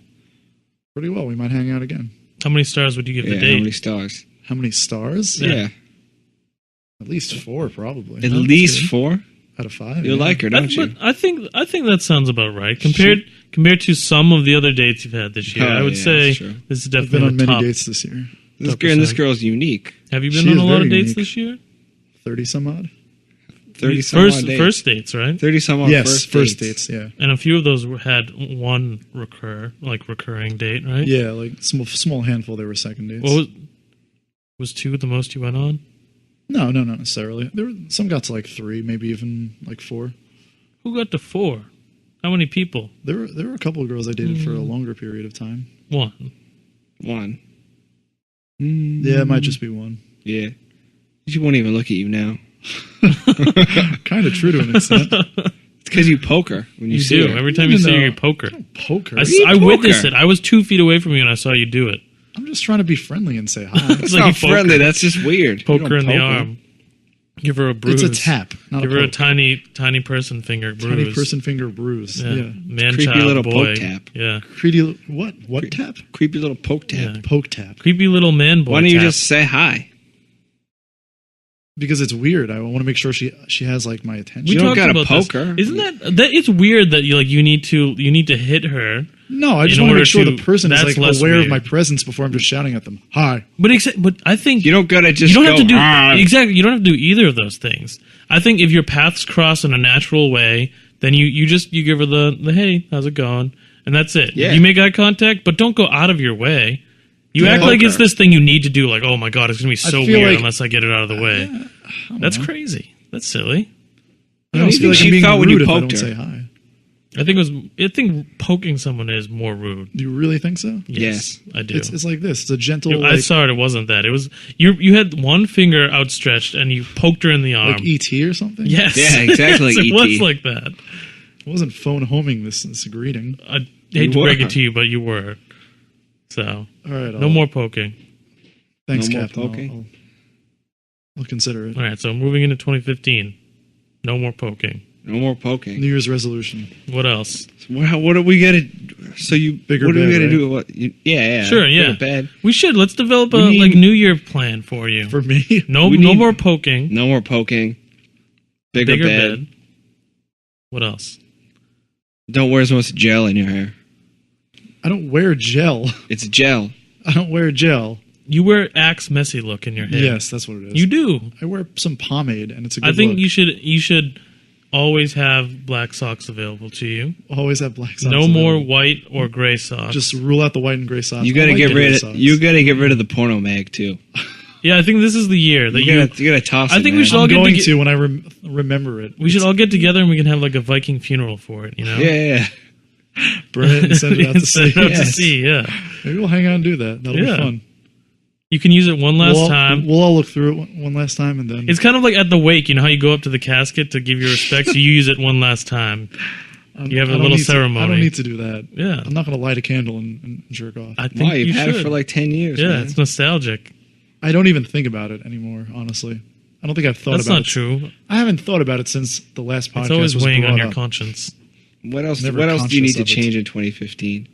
Pretty well. We might hang out again. How many stars would you give Yeah, the how date? many stars? How many stars? Yeah. At least 4, probably. At that's least good. 4? Out of 5. You yeah. like her, don't you? But I think that sounds about right compared to some of the other dates you've had this year. Oh, I would yeah, say that's true. this is I've definitely been on the many top. dates this year. This top girl, and this percent. girl's unique. Have you She been on is a lot of very dates unique. this year? 30 some odd? 30 some odd dates. First dates, right? 30 some odd Yes, first dates. yeah. And a few of those had one recurring date, right? Yeah, like small handful, they were second dates. What was 2 the most you went on? No, not necessarily. There were, some got to like 3, maybe even like 4. Who got to 4? How many people? There were a couple of girls I dated for a longer period of time. 1. 1. Yeah, it might just be 1. Yeah. She won't even look at you now. Kind of true to an extent. It's because you poke her when you, You see do. her. Every time you see her, No. you poke her. Poker. I witnessed it. I was 2 feet away from you and I saw you do it. I'm just trying to be friendly and say hi. It's like not you poke friendly. her. That's just weird. Poke don't her in the poke her. arm. Give her a bruise. It's a tap, not Give a her a poke. tiny person finger bruise. Tiny person finger bruise. Yeah. Yeah. Man, Creepy child, little boy. poke tap. Yeah. Creepy. What? What tap? Creepy little poke tap. Yeah. Poke tap. Creepy little man boy. Why don't you tap. just say hi? Because it's weird. I want to make sure she has like my attention. You don't talked gotta about poke this. her. Isn't that it's weird that you need to hit her. No, I just in want to order make sure to- the person is that's like less aware weird. of my presence before I'm just shouting at them. Hi. But I think You don't gotta just you don't go, have to do "Ah." exactly. You don't have to do either of those things. I think if your paths cross in a natural way, then you give her the hey, how's it going, and that's it. Yeah. You make eye contact, but don't go out of your way. You Yeah, act like poke it's her. this thing you need to do. Like, oh my god, it's gonna be so feel weird like- unless I get it out of the way. That's crazy. That's silly. I don't do you feel like think I'm she being felt when you rude if I poked don't her? say hi. I think poking someone is more rude. Do you really think so? Yes, I do. It's like this. It's a gentle, I like, saw it. It wasn't that. It was you had one finger outstretched and you poked her in the arm. like ET or something. Yes. Yeah, exactly like it ET. was like that. I wasn't phone homing this greeting. I hate to were. break it to you, but you were. So All right. no more poking. Thanks, No more Captain. poking? I'll consider it. All right. So moving into 2015, no more poking. No more poking. New Year's resolution. What else? What do we gotta? So you Bigger What do we bed, gotta right? do? What? Yeah. Sure, yeah. Bigger bed. We should let's develop a We need- like New Year plan for you. For me, no we no need- more poking. No more poking. Bigger, bed. What else? Don't wear as much gel in your hair. I don't wear gel. It's gel. I don't wear gel. You wear Axe messy look in your hair. Yes, that's what it is. You do. I wear some pomade, and it's a good I think look. you should always have black socks available to you. Always have black socks. No more available. white or gray socks. Just rule out the white and gray socks. You I gotta like get the rid gray of. socks. You gotta get rid of the porno mag too. yeah, I think this is the year that You gotta toss. I it, think we man. should all I'm get going to to when I remember it. we should all get together and we can have like a Viking funeral for it. You know, Yeah. burn it and send it out to Send sea. it out to Yes. sea. Yeah, Maybe we'll hang out and do that. That'll Yeah. be fun. you can use it one last time. We'll all look through it one last time, and then It's kind of like at the wake. You know how you go up to the casket to give your respects. You use it one last time. You have a I don't little need to- ceremony. I don't need to do that. Yeah, I'm not going to light a candle and jerk off. I think Why? You've you had should. it for like 10 years. yeah, man. it's nostalgic. I don't even think about it anymore. Honestly, I don't think I've thought That's about not it. true. I haven't thought about it since the last podcast It's always was weighing on brought your up. conscience. What else? Never What else do you need conscious to of it. change in 2015?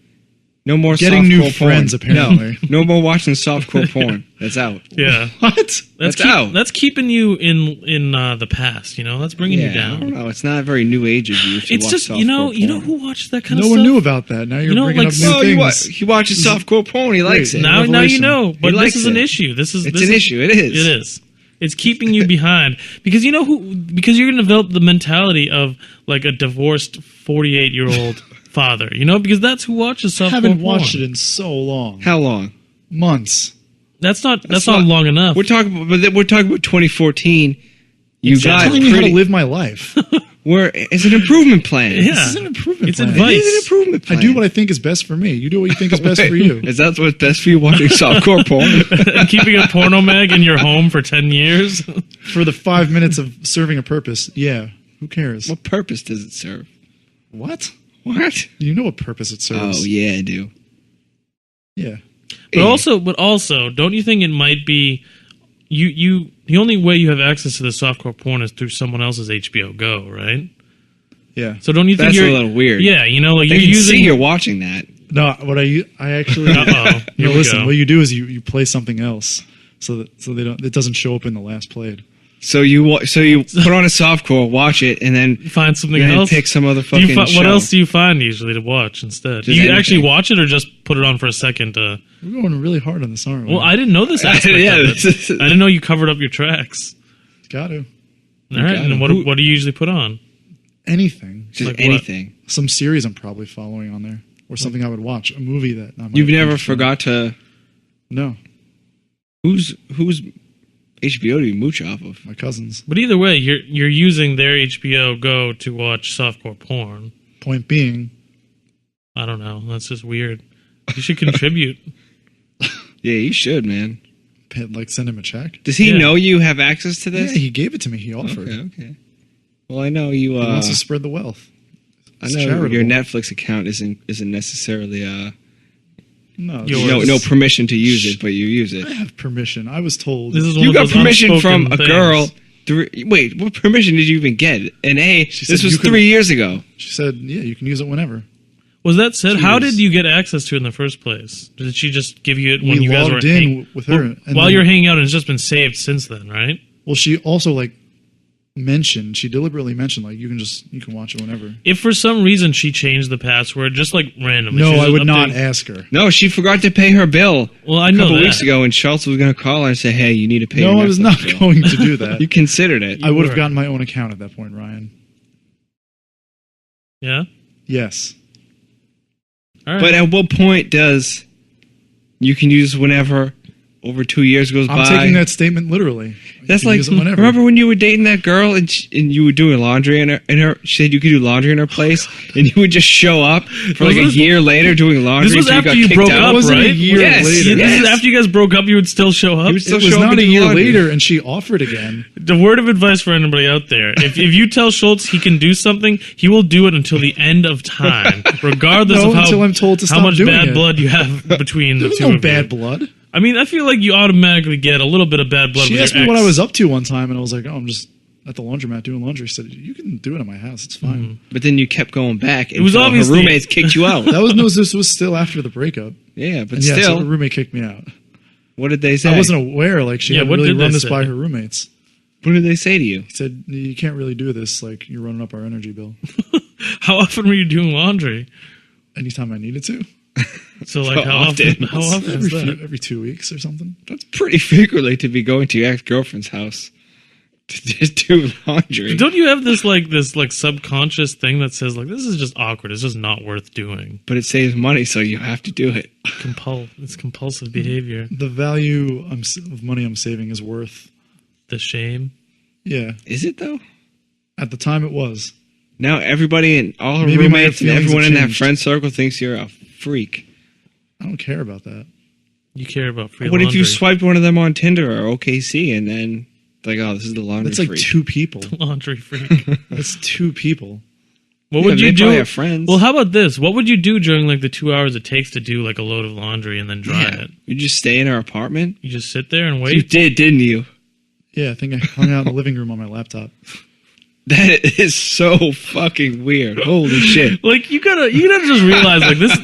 No more Getting new softcore friends, porn. apparently. No, no more watching softcore porn. That's out. Yeah, What? That's out. That's keeping you in the past. You know, that's bringing you I don't down. know. It's not very new age of you. If you It's watch just softcore you know porn. who watches that kind No of one stuff. knew about that. Now you're You know, bringing like, up new Well, things. he watches softcore porn. He likes Great. it. Now you Revelation. know, but He this likes is an it. issue. This is It's this an is- issue. It is. It is. It's keeping you behind because you know because you're going to develop the mentality of like a divorced 48-year-old father. You know, because that's who watches softcore Haven't porn. watched it in so long. How long? Months. That's not That's not not- long enough. We're talking about 2014. You I'm got telling you how to pretty. live my life. It's an improvement plan. Yeah. This is an improvement It's plan. advice. It is an improvement I plan. do what I think is best for me. You do what you think is best for you. Is that what's best for you? Watching softcore porn? And keeping a porno mag in your home for 10 years. For the 5 minutes of serving a purpose, yeah. Who cares? What purpose does it serve? What? What? You know what purpose it serves. Oh yeah, I do. Yeah. But also, don't you think it might be the only way you have access to the softcore porn is through someone else's HBO Go, right? Yeah. So don't you think That's you're a little weird. Yeah, you know, like They you're can using. see you're watching that. No, what I actually Uh-oh. Here no, we listen. go. What you do is you play something else, so they don't. It doesn't show up in the last played. So you put on a softcore, watch it, and then Find something and then else. pick some other Do you fucking show. what else do you find usually to watch instead? Do Just you anything. actually watch it or just put it on for a second? We're going really hard on this, aren't we? Well, I didn't know this aspect Yeah, of this it. is- I didn't know you covered up your tracks. got to All right, got and it. what do you usually put on? anything. Just Like what? anything. Some series I'm probably following on there, or something I would watch. A movie that I might You've never watch. forgot to No, who's HBO do you mooch off of? my cousins. But either way, you're using their HBO Go to watch softcore porn. Point being, I don't know. That's just weird. You should contribute. Yeah, you should, man. like send him a check. Does he Yeah. know you have access to this? Yeah, he gave it to me. He offered. Okay. Well, I know you. He wants to spread the wealth. I It's know charitable. your Netflix account isn't necessarily No, Yours. no permission to use it, but you use it. I have permission. I was told. This is one You of got those permission from unspoken a things. girl. Wait, what permission did you even get? And She this said was you could- 3 years ago. She said, "Yeah, you can use it whenever." Was that said? How Jeez. did you get access to it in the first place? Did she just give you it when We you guys were logged in with her, and while then- you're hanging out, and it's just been saved since then, right? Well, she also she deliberately mentioned you can watch it whenever. If for some reason she changed the password, just like randomly. No, she I just would not updated- ask her. No, she forgot to pay her bill Well, I a know couple that. weeks ago, and Schultz was going to call her and say, "Hey, you need to pay." No, your I was Netflix not bill." going to do that. You considered it. I would were. have gotten my own account at that point, Ryan. Yeah. Yes. All right. But at what point does you can use whenever over 2 years goes I'm by? taking that statement literally. You That's can like use it whenever. remember when you were dating that girl and you were doing laundry in her she said you could do laundry in her place and you would just show up for like a Was this- year later doing laundry. this was until after got you kicked broke out. up, wasn't a right? year Yes, later. Yeah, this is yes. after you guys broke up. You would still show up. You would still It was show up not and a do year laundry. later, and she offered again. The word of advice for anybody out there: if you tell Schultz he can do something, he will do it until the end of time, regardless No, of how until I'm told to how stop much doing bad it. blood you have between the There was two no of bad you. blood. I mean, I feel like you automatically get a little bit of bad blood. She with asked your me ex. what I was up to one time, and I was like, "Oh, I'm just at the laundromat doing laundry." She said, "You can do it at my house. It's fine." But then you kept going back. It was until obviously- her roommates kicked you out. That was no. This was still after the breakup. Yeah, but And yeah, so still, her roommate kicked me out. what did they say? I wasn't aware. She Yeah, had what really did they run this say? by her roommates. What did they say to you? He said, "You can't really do this. You're running up our energy bill." How often were you doing laundry? Anytime I needed to, So like So how often. often? How often is that? every 2 weeks or something. That's pretty frequently to be going to your ex-girlfriend's house to just do laundry. Don't you have this subconscious thing that says like this is just awkward. It's just not worth doing. But it saves money, so you have to do it. It's compulsive behavior. The value of money I'm saving is worth. The shame. Yeah, Is it though? at the time it was. Now everybody and all her Maybe my roommates and feelings everyone have in that changed. friend circle thinks you're a freak. I don't care about that. You care about free What if laundry. you swiped one of them on Tinder or OKC and then like, oh, this is the laundry That's like freak? 2 people. laundry freak? That's 2 people. What Yeah, would you they probably do? have friends. Well, how about this? What would you do during the 2 hours it takes to do a load of laundry and then dry Yeah. it? You just stay in her apartment? You just sit there and You wait. did, didn't you? Yeah, I think I hung out in the living room on my laptop. That is so fucking weird. Holy shit. You gotta just realize this.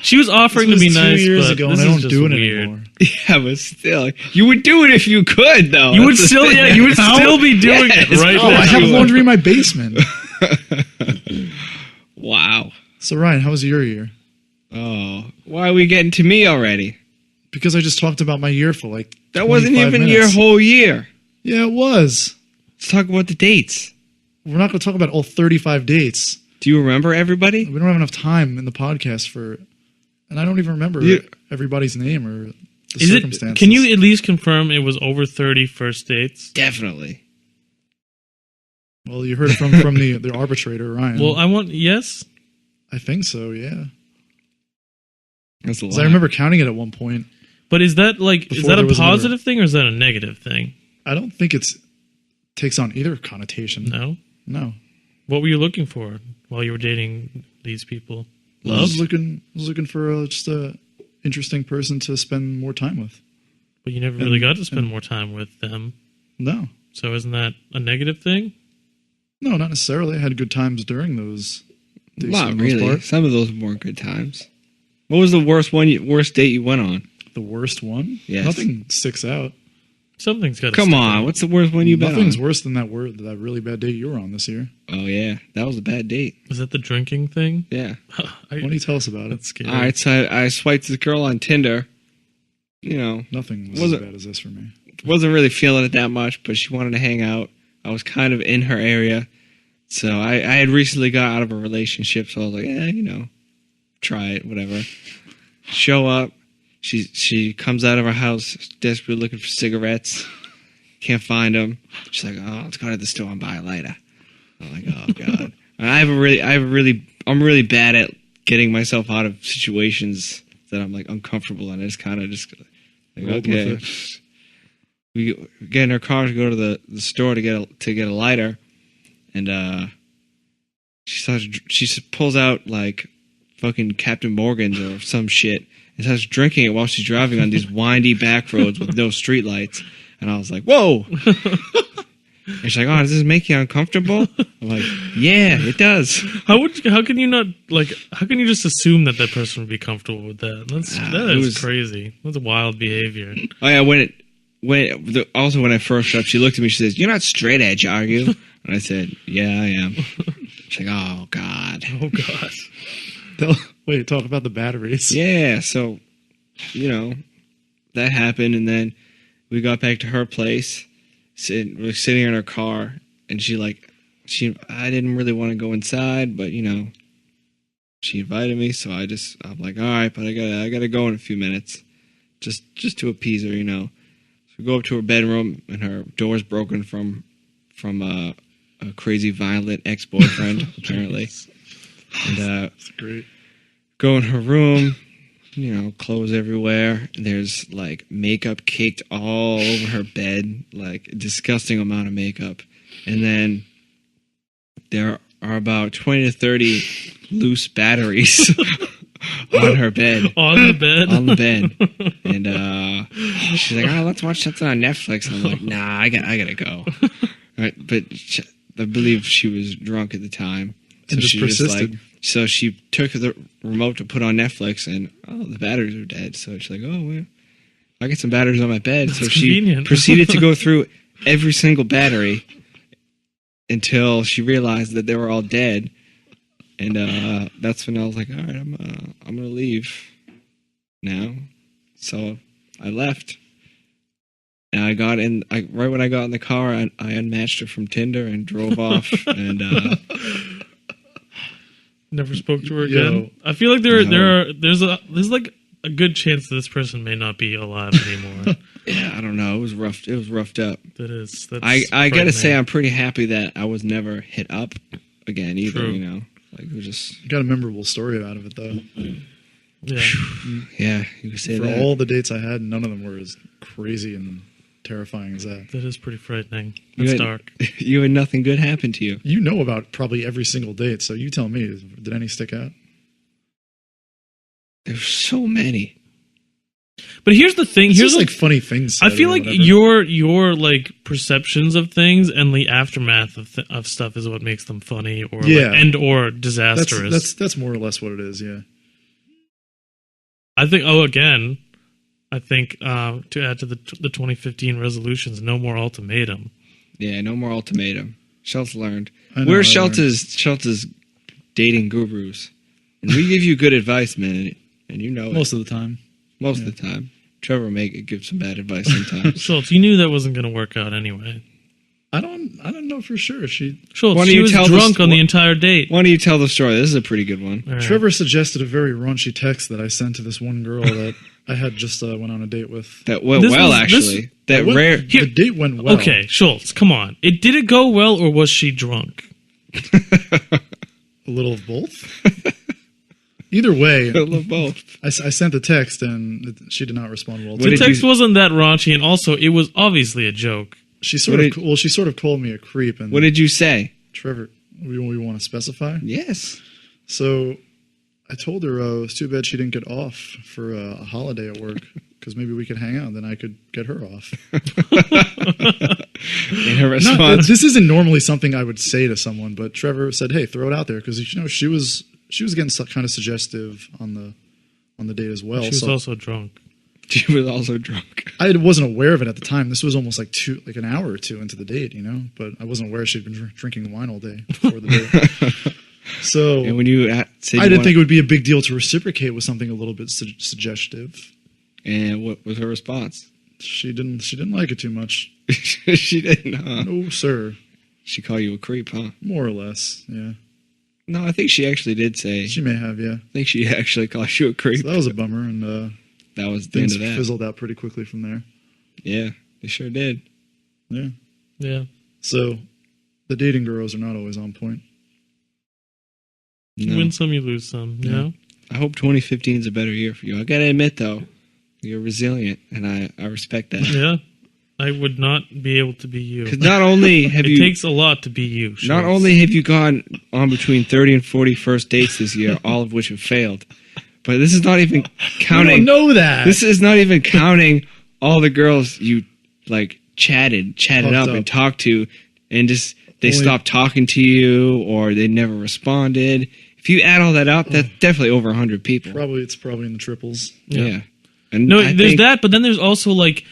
She was offering This to be was 2 nice, years but ago, this and I is don't just do it weird. anymore. Yeah, but still, you would do it if you could, though. You would That's the still, thing. yeah, you would still be doing Yes. it right Oh, now. I have you would. laundry in my basement. Wow. So Ryan, how was your year? Oh, why are we getting to me already? Because I just talked about my year for That wasn't 25 even minutes. your whole year. Yeah, it was. Let's talk about the dates. We're not going to talk about all 35 dates. Do you remember everybody? We don't have enough time in the podcast and I don't even remember You- everybody's name or the Is it? circumstances. Can you at least confirm it was over 30 first dates? Definitely. Well, you heard it from the arbitrator, Ryan. Well, I want yes. I think so. Yeah, That's a 'Cause lot. I remember counting it at one point. But is that is Before that there a was another- positive thing or is that a negative thing? I don't think it takes on either connotation. No. No. What were you looking for while you were dating these people? I was looking for just a interesting person to spend more time with. But you never really got to spend more time with them. No. So isn't that a negative thing? No, not necessarily. I had good times during those days. for Not the most really. part. Some of those weren't good times. What was the worst date you went on? The worst one? Yes. Nothing sticks out. Something's got to Come on, what's the worst one you've been Nothing's on? worse than that really bad date you were on this year. Oh yeah, that was a bad date. Is that the drinking thing? Yeah. Why don't you tell us about it? That's scary. All right, so I swiped this girl on Tinder. You know, Nothing was Was as it- bad as this for me. wasn't really feeling it that much, but she wanted to hang out. I was kind of in her area, so I had recently got out of a relationship, so I was like, try it, whatever. Show up. She comes out of her house desperately looking for cigarettes. Can't find them. She's like, "Oh, let's go to the store and buy a lighter." I'm like, "Oh God." And I'm really bad at getting myself out of situations that I'm like uncomfortable in. I just kind of like, Rolled okay. with We get in her car to go to the store to get a lighter, and she pulls out like fucking Captain Morgan's or some shit and starts drinking it while she's driving on these windy back roads with no streetlights. And I was like, "Whoa!" And she's like, "Oh, does this make you uncomfortable?" I'm like, "Yeah, it does." How can you not how can you just assume that person would be comfortable with that? That it is was- crazy. That's wild behavior. Oh yeah, also when I first showed up, she looked at me. She says, "You're not straight edge, are you?" And I said, "Yeah, I am." She's like, "Oh God." Oh god. Wait, talk about the batteries. Yeah, so, that happened, and then we got back to her place, we're sitting in her car, and I didn't really want to go inside, but, she invited me, so I'm like, all right, but I gotta go in a few minutes, just to appease her, So we go up to her bedroom, and her door's broken from a crazy violent ex-boyfriend, apparently. And, That's great. go in her room, clothes everywhere. There's like makeup caked all over her bed, like a disgusting amount of makeup. And then there are about 20 to 30 loose batteries on her bed. On the bed. On the bed. And she's like, "Oh, let's watch something on Netflix." And I'm like, "Nah, I gotta go." Right? But I believe she was drunk at the time. And just she persisted. So she took the remote to put on Netflix, and the batteries are dead. So she's like, "Oh, well, I get some batteries on my bed." So That's she convenient. proceeded to go through every single battery until she realized that they were all dead. And that's when I was like, "All right, I'm gonna leave now." So I left. And right when I got in the car, I unmatched her from Tinder and drove off. And Never spoke to her Yo. again. I feel like there's like a good chance that this person may not be alive anymore. yeah, I don't know. It was rough. It was roughed up. That's I gotta say, frightening. I'm pretty happy that I was never hit up again either. True. Like it was just Got a memorable story out of it though. Yeah, you could say For that. all the dates I had, none of them were as crazy and terrifying as that. that is pretty frightening. You It's had- dark. You had nothing good happen to you. You know about probably every single date, so you tell me, did any stick out? There's so many. But here's the thing. It's Here's just like like funny things. I said feel or like whatever. your like perceptions of things and the aftermath of stuff is what makes them funny or Yeah. or disastrous. That's more or less what it is. Yeah. I think. I think to add to the 2015 resolutions, no more ultimatum. Yeah, no more ultimatum. Schultz learned. I know, We're I learned. Schultz's dating gurus, and we give you good advice, man, and you know Most of the time. most of the time. Trevor may give some bad advice sometimes. Schultz, you knew that wasn't going to work out anyway. I don't know for sure. Schultz, Why don't she you was tell drunk the- on the entire date. Why don't you tell the story? This is a pretty good one. All right. Trevor suggested a very raunchy text that I sent to this one girl that I had just went on a date with. That went This well, was- actually. That It went- rare. Here- The date went well. Okay, Schultz, come on. Did it go well or was she drunk? A little of both. Either way, I love both. I sent the text and she did not respond well. What The did text you- wasn't that raunchy, and also it was obviously a joke. She sort of called me a creep. And What did you say? Trevor, we want to specify? Yes. So I told her it's too bad she didn't get off for a holiday at work because maybe we could hang out and then I could get her off. In her response, This isn't normally something I would say to someone, but Trevor said, "Hey, throw it out there," because she was getting kind of suggestive on the date as well. She was so also drunk. she was also drunk. I wasn't aware of it at the time. This was almost like an hour or two into the date, but I wasn't aware she'd been drinking wine all day before the date. So And when you said I didn't think it would be a big deal to reciprocate with something a little bit suggestive. And what was her response? She didn't like it too much. She didn't, huh? No, sir. She called you a creep, huh? More or less, yeah. No, I think she actually did say. She may have, yeah. I think she actually called you a creep. So that was a bummer, and That was the end things of that. fizzled out pretty quickly from there. Yeah, they sure did. Yeah. Yeah. So the dating gurus are not always on point. You No. win some, you lose some. You Yeah. know. I hope 2015 is a better year for you. I gotta admit, though, you're resilient, and I respect that. Yeah. I would not be able to be you. Because not only have It you, takes a lot to be you. not Schultz. only have you gone on between 30 and 40 first dates this year, all of which have failed, but this is not even I counting. don't know that. This is not even counting all the girls you like chatted Hooked up up. and talked to, and just they Only- stopped talking to you or they never responded. If you add all that up, that's definitely over 100 people. It's probably in the triples. Yeah. And No, I there's think- that, but then there's also like,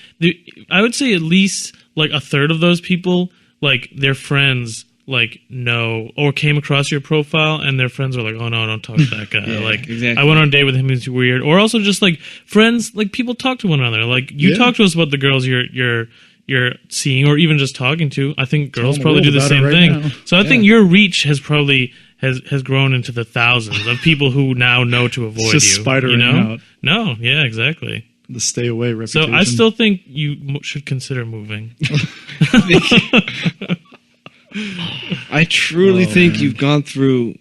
I would say at least like a third of those people, like their friends, like know or came across your profile, and their friends are like, "Oh no, don't talk to that guy." Yeah, like, exactly. I went on a date with him; he's weird. Or also just like friends, like people talk to one another. Like you Yeah. talk to us about the girls you're seeing, or even just talking to. I think girls the probably world do the about it same right thing. now. So I think Yeah. your reach has probably has grown into the thousands of people who now know to avoid just you. spidering you know? out. No, yeah, exactly. The stay away So reputation. I still think you should consider moving. I truly Oh, think man. you've gone through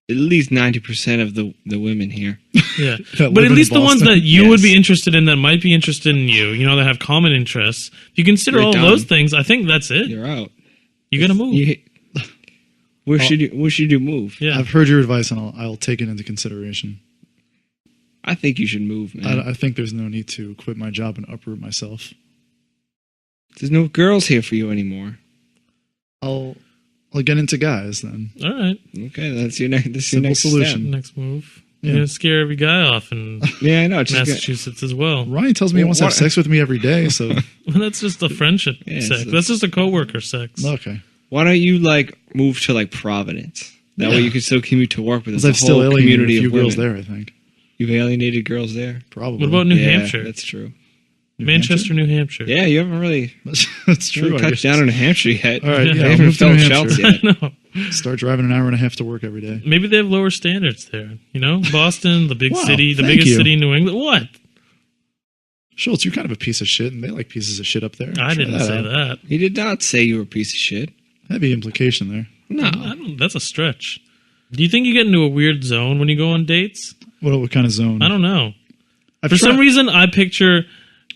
at least 90% of the women here. Yeah, That but live at in least the ones Boston. that you would Yes. be interested in that might be interested in you, that have common interests. If you consider You're all done. those things, I think that's it. You're out. You gotta move. Where should you move? Yeah, I've heard your advice, and I'll take it into consideration. I think you should move, man. I think there's no need to quit my job and uproot myself. There's no girls here for you anymore. I'll get into guys then. all right. Okay, that's your next. That's your Simple next solution. Next move. Yeah. You're gonna scare every guy off in Step. Yeah, I know. It's just gonna- Massachusetts as well. Ronnie tells me he Well, wants to have what- sex with me every day, so Well, that's just a friendship Yeah, sex. it's- That's just a coworker sex. okay. why don't you move to Providence? That way Yeah. you can still commute to work with us. Because I've still alienated community a few of girls women. there, I think. You've alienated girls there. Probably. What about New Yeah, Hampshire? That's true. New Manchester, New Hampshire. Yeah, you haven't really That's true. I touched guess. down in New Hampshire yet. All right, Yeah. yeah, I I'll haven't move to felt New Schultz Hampshire. yet. No. Start driving an hour and a half to work every day. Maybe they have lower standards there. Boston, the big Wow, city, the thank biggest you. city in New England. What? Schultz, you're kind of a piece of shit, and they like pieces of shit up there. I Try didn't say out. that. He did not say you were a piece of shit. Heavy implication there. No. I don't, that's a stretch. Do you think you get into a weird zone when you go on dates? What kind of zone? I don't know. I've For some tried- reason, I picture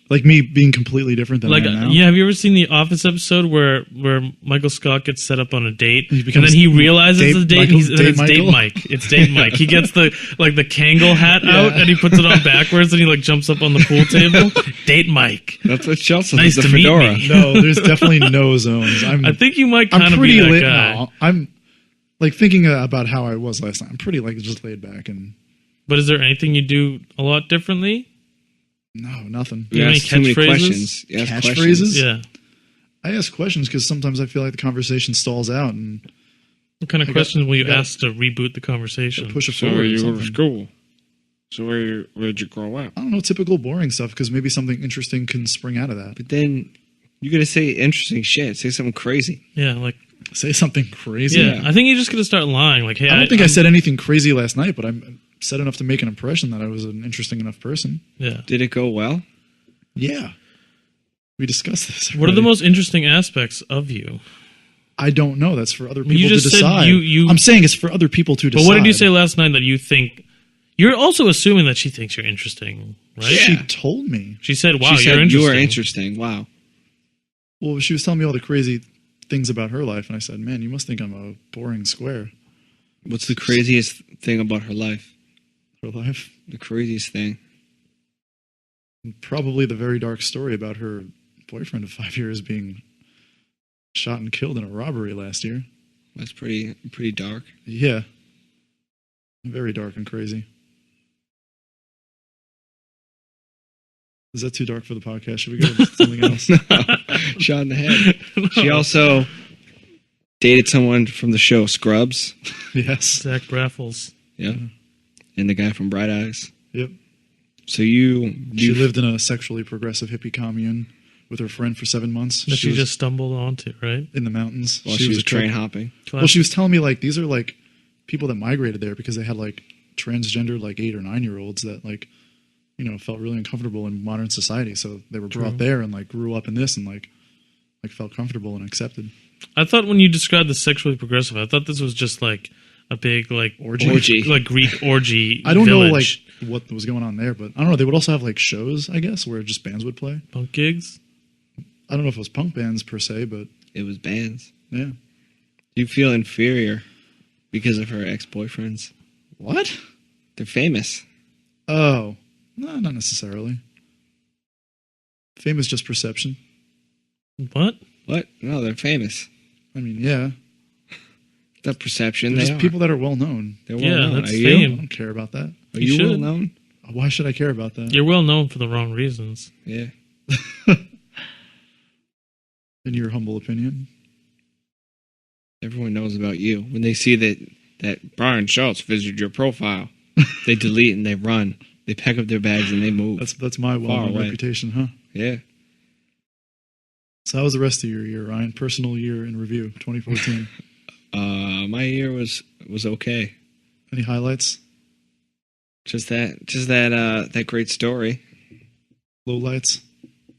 like me being completely different than like I am now. yeah. Have you ever seen the Office episode where Michael Scott gets set up on a date He and becomes then he realizes Date it's a date? Michael- And Date it's Date Michael? Mike. It's Date Mike. He gets the Kangol hat out Yeah. and he puts it on backwards and he jumps up on the pool table. Date Mike. That's what Chelsea Nice the to meet fedora. me. No, there's definitely no zones. I think you might kind I'm of pretty be that lit guy. now. I'm like thinking about how I was last night. I'm pretty just laid back and But is there anything you do a lot differently? no, nothing. You have any ask too many catchphrases? questions. You ask Catchphrases? questions. Yeah. I ask questions because sometimes I feel like the conversation stalls out and What kind of I got- questions will you got- ask to reboot the conversation? push it forward. or something. school? So where'd you grow up? I don't know, typical boring stuff because maybe something interesting can spring out of that. But then you gotta say interesting shit. Say something crazy. Yeah, Say something crazy. yeah. I think you just gotta start lying. Hey, I don't think I I'm- said anything crazy last night, but I'm said enough to make an impression that I was an interesting enough person. Yeah. Did it go well? Yeah. We discussed this. What are the already. most interesting aspects of you? I don't know. That's for other You people to just said decide. you- I'm saying it's for other people to decide. But what did you say last night that you think? You're also assuming that she thinks you're interesting, right? She Yeah. told me. She said, "Wow, she you're said interesting." you were interesting. Wow. Well, she was telling me all the crazy things about her life, and I said, "Man, you must think I'm a boring square." What's the craziest thing about her life? Her life. The craziest thing. And probably the very dark story about her boyfriend of 5 years being shot and killed in a robbery last year. That's pretty dark. Yeah. Very dark and crazy. Is that too dark for the podcast? Should we go to something else? Shot in the head. She also dated someone from the show Scrubs. Yes. Zach Braffels. Yeah. And the guy from Bright Eyes. Yep. So She lived in a sexually progressive hippie commune with her friend for 7 months. That she was just stumbled onto, right? in the mountains. while she was a train trip. hopping. Well, she was telling me like these are like people that migrated there because they had like transgender like 8 or 9 year olds that like felt really uncomfortable in modern society. So they were brought there and like grew up in this and like felt comfortable and accepted. I thought when you described the sexually progressive, I thought this was just like a big like Orgy. like Greek orgy. I don't village. know like what was going on there, but I don't know. They would also have like shows, I guess, where just bands would play. Punk gigs. I don't know if it was punk bands per se, but It was bands. yeah. You feel inferior because of her ex-boyfriends. What? They're famous. Oh, no, not necessarily. Fame is just perception. What? What? No, they're famous. I mean, yeah. The perception. They're They just are. people that are well known. They're well Yeah, known. that's Are I you? fame. don't care about that. Are You you well should. known? Why should I care about that? You're well known for the wrong reasons. Yeah. In your humble opinion. Everyone knows about you. When they see that Brian Schultz visited your profile, they delete and they run. They pack up their bags and they move. That's my well-known away. reputation, huh? Yeah. So how was the rest of your year, Ryan? Personal year in review, 2014. My year was okay. Any highlights? Just that great story. Lowlights?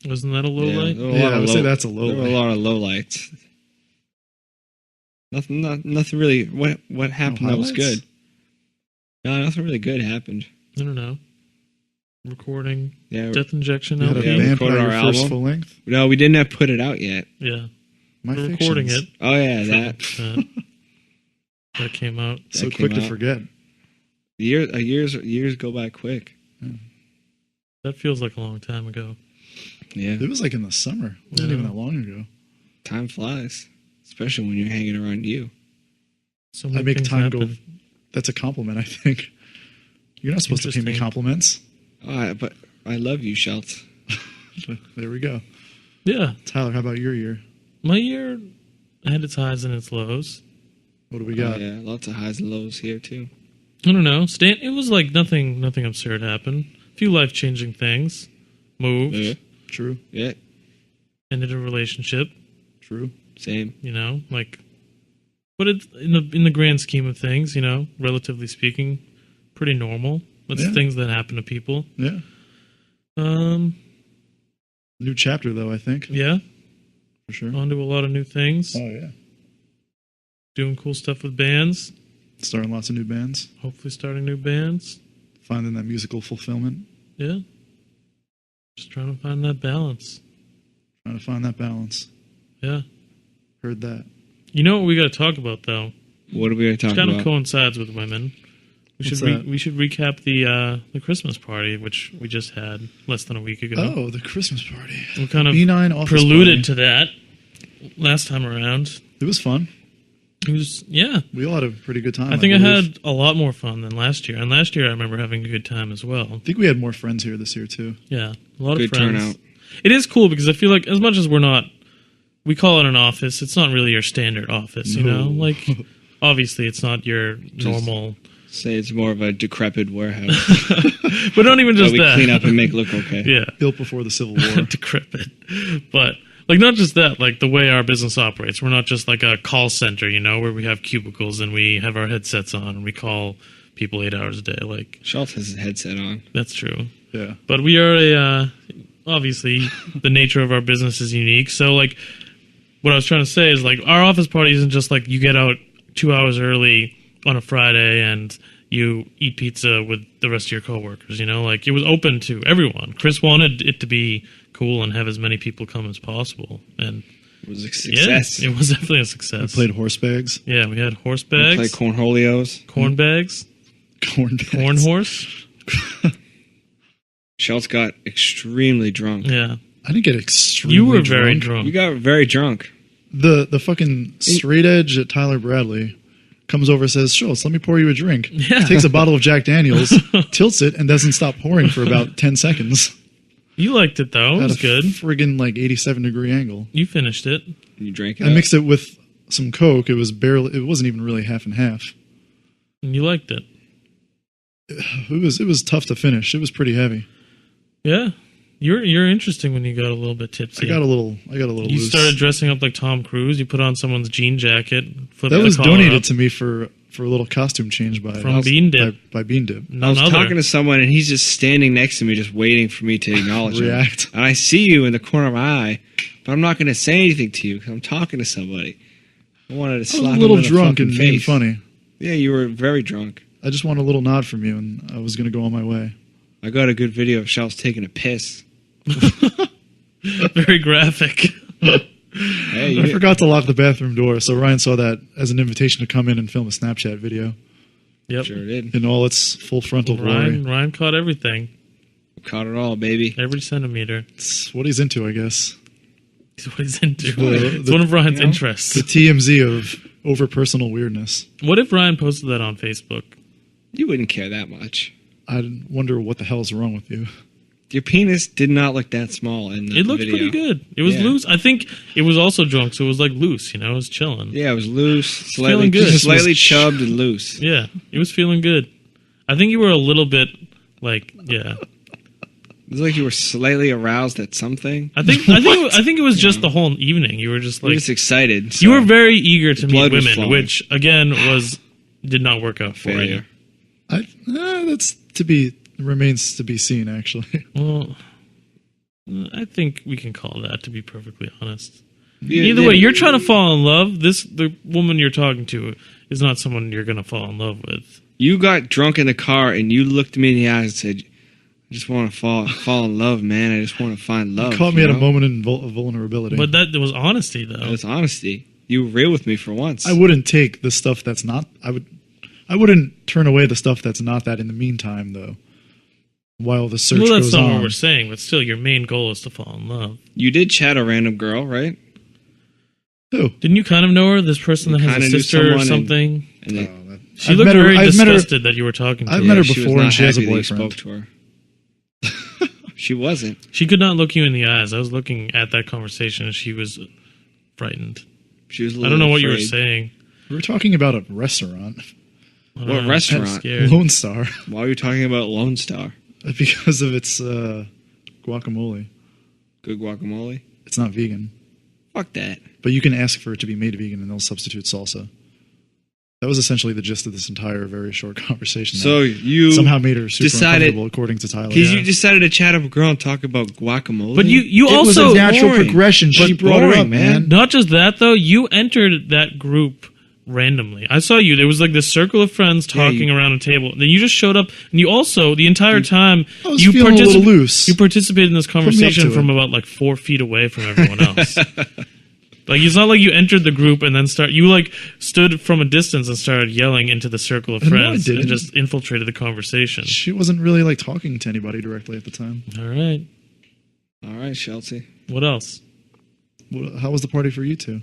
Wasn't that a low Yeah, light? there were a Yeah, lot I of would low- say that's a low There were a light. lot of lowlights. Nothing really. What happened that was highlights? good? No, nothing really good happened. I don't know. Recording Yeah. Death Injection You had a LP. Yeah, band recorded play your our first album. full length? No, we didn't have put it out yet. Yeah, My we're recording Fictions. it. Oh yeah, that That came out. So that quick came to out. forget. Years go by quick. That feels like a long time ago. Yeah, It was like in the summer. It wasn't Yeah. even that long ago. time flies, especially when you're hanging around you. So I many make things time happen. go. That's a compliment, I think. You're not supposed to pay me Interesting. compliments. But I love you, Schultz. But there we go. Yeah, Tyler, how about your year? my year had its highs and its lows. What do we got? Yeah, lots of highs and lows here too. I don't know. It was like nothing absurd happened. A few life changing things. Moved. Yeah, True. yeah, Ended a relationship. True. same. But it, in the grand scheme of things, relatively speaking, pretty normal. That's Yeah. things that happen to people. Yeah. New chapter, though, I think. Yeah, For sure. on to a lot of new things. Oh, yeah. Doing cool stuff with bands. Starting lots of new bands. Hopefully starting new bands. Finding that musical fulfillment. Yeah. Just trying to find that balance. Trying to find that balance. Yeah. Heard that. You know what we got to talk about, though? What are we going to It talk kind about? of coincides with women. We What's should that? we should recap the Christmas party, which we just had less than a week ago. Oh, the Christmas party. We kind of B9 office preluded party. to that last time around. It was fun. It was, yeah. We all had a pretty good time. I think I believe. had a lot more fun than last year. And last year I remember having a good time as well. I think we had more friends here this year, too. Yeah. A lot Good of friends. turnout. It is cool because I feel like as much as we call it an office, it's not really your standard office, you know? No. Like, obviously it's not your normal. Say it's more of a decrepit warehouse But not even that just we that. clean up and make look okay. Yeah. Built before the Civil War. Decrepit. But like not just that, like the way our business operates. We're not just like a call center, where we have cubicles and we have our headsets on and we call people 8 hours a day. Like Schultz has his headset on. that's true. Yeah. But we are obviously the nature of our business is unique. So like what I was trying to say is like our office party isn't just like you get out 2 hours early on a Friday and you eat pizza with the rest of your coworkers, like it was open to everyone. Chris wanted it to be cool and have as many people come as possible. And It was a success. yeah, it was definitely a We success. played horse bags. Yeah, we had horse We bags, played cornholios. corn bags. Corn bags. Corn horse. Schultz got extremely drunk. Yeah, I didn't get extremely you were very drunk. You got very drunk. The fucking straight edge at Tyler Bradley comes over and says, Schultz, let me pour you a drink. Yeah. Takes a bottle of Jack Daniels, tilts it, and doesn't stop pouring for about 10 seconds. You liked it though. It At was a good. friggin' like 87-degree angle. You finished it. You drank it. I mixed it with some Coke. It wasn't even really half and half. And you liked it. It was tough to finish. It was pretty heavy. Yeah. You're interesting when you got a little bit tipsy. I got a little You loose. started dressing up like Tom Cruise. You put on someone's jean jacket. Flipped That the was collar donated up. to me for a little costume change by From Bean Dip. by Bean Dip. I None was other. talking to someone, and he's just standing next to me, just waiting for me to acknowledge him. React. And I see you in the corner of my eye, but I'm not going to say anything to you because I'm talking to somebody. I wanted to I was slap a him little in the drunk fucking and being face. funny. Yeah, you were very drunk. I just want a little nod from you, and I was going to go on my way. I got a good video of Schultz taking a piss. Very graphic. Hey, I forgot to lock the bathroom door, so Ryan saw that as an invitation to come in and film a Snapchat video Yep. sure did. in all its full frontal glory. Ryan caught everything. Caught it all, baby. Every centimeter. It's what he's into, I guess. It's what he's into. The- It's one of Ryan's you know, interests. The TMZ of over personal weirdness. What if Ryan posted that on Facebook? You wouldn't care that much. I wonder what the hell's wrong with you. Your penis did not look that small in the It looked video. pretty good. It was Yeah. loose. I think it was also drunk, so it was like loose. It was chilling. Yeah, it was loose, feeling good. slightly This was chubbed and loose. Yeah, it was feeling good. I think you were a little bit like, yeah. It was like you were slightly aroused at something. I think it was just the whole evening. You were just You were like just excited. you so were very eager to meet blood was women, flowing. which again did not work out for you. failure. That's remains to be seen, actually. Well, I think we can call that, to be perfectly honest. Yeah, Either yeah. way, you're trying to fall in love. The woman you're talking to is not someone you're going to fall in love with. You got drunk in the car and you looked me in the eyes and said, "I just want to fall in love, man. I just want to find love." Caught me you at a know? moment in vulnerability. But that was honesty, though. That's honesty. You were real with me for once. I wouldn't take the stuff that's not. I wouldn't turn away the stuff that's not that in the meantime, though. While the search Well, that's goes not on. what we're saying, but still, your main goal is to fall in love. You did chat a random girl, right? Who? Didn't you kind of know her? This person You that has kinda a knew sister or someone something? And then, She I've looked met her- very I've met her- disgusted that you were talking to I've her. met her she was before not and she has a happy that you boyfriend. spoke to her. She wasn't. She could not look you in the eyes. I was looking at that conversation and she was frightened. She was. A I little don't know what you were afraid. saying. We were talking about a restaurant, I don't What know. restaurant? I'm scared. Lone Star, Why are you talking about Lone Star? because of its guacamole. Good guacamole. It's not vegan, Fuck that. but you can ask for it to be made vegan, and they'll substitute salsa. That was essentially the gist of this entire very short conversation. So that you somehow made her super decided- uncomfortable, according to Tyler. Because Yeah. you decided to chat up a girl and talk about guacamole. But you It was also a natural boring. progression. She But brought it boring, up, man. not just that though. You entered that group randomly. I saw you. There was like this circle of friends Yeah, talking you- around a table. Then you just showed up, and you also the entire time I was you feeling a little partici- loose. You participated in this conversation to from it. about like 4 feet away from everyone else. Like it's not like you entered the group and then you like stood from a distance and started yelling into the circle of No, I friends and didn't. just infiltrated the conversation. She wasn't really like talking to anybody directly at the time. All right. All right, Chelsea. What else? How was the party for you two?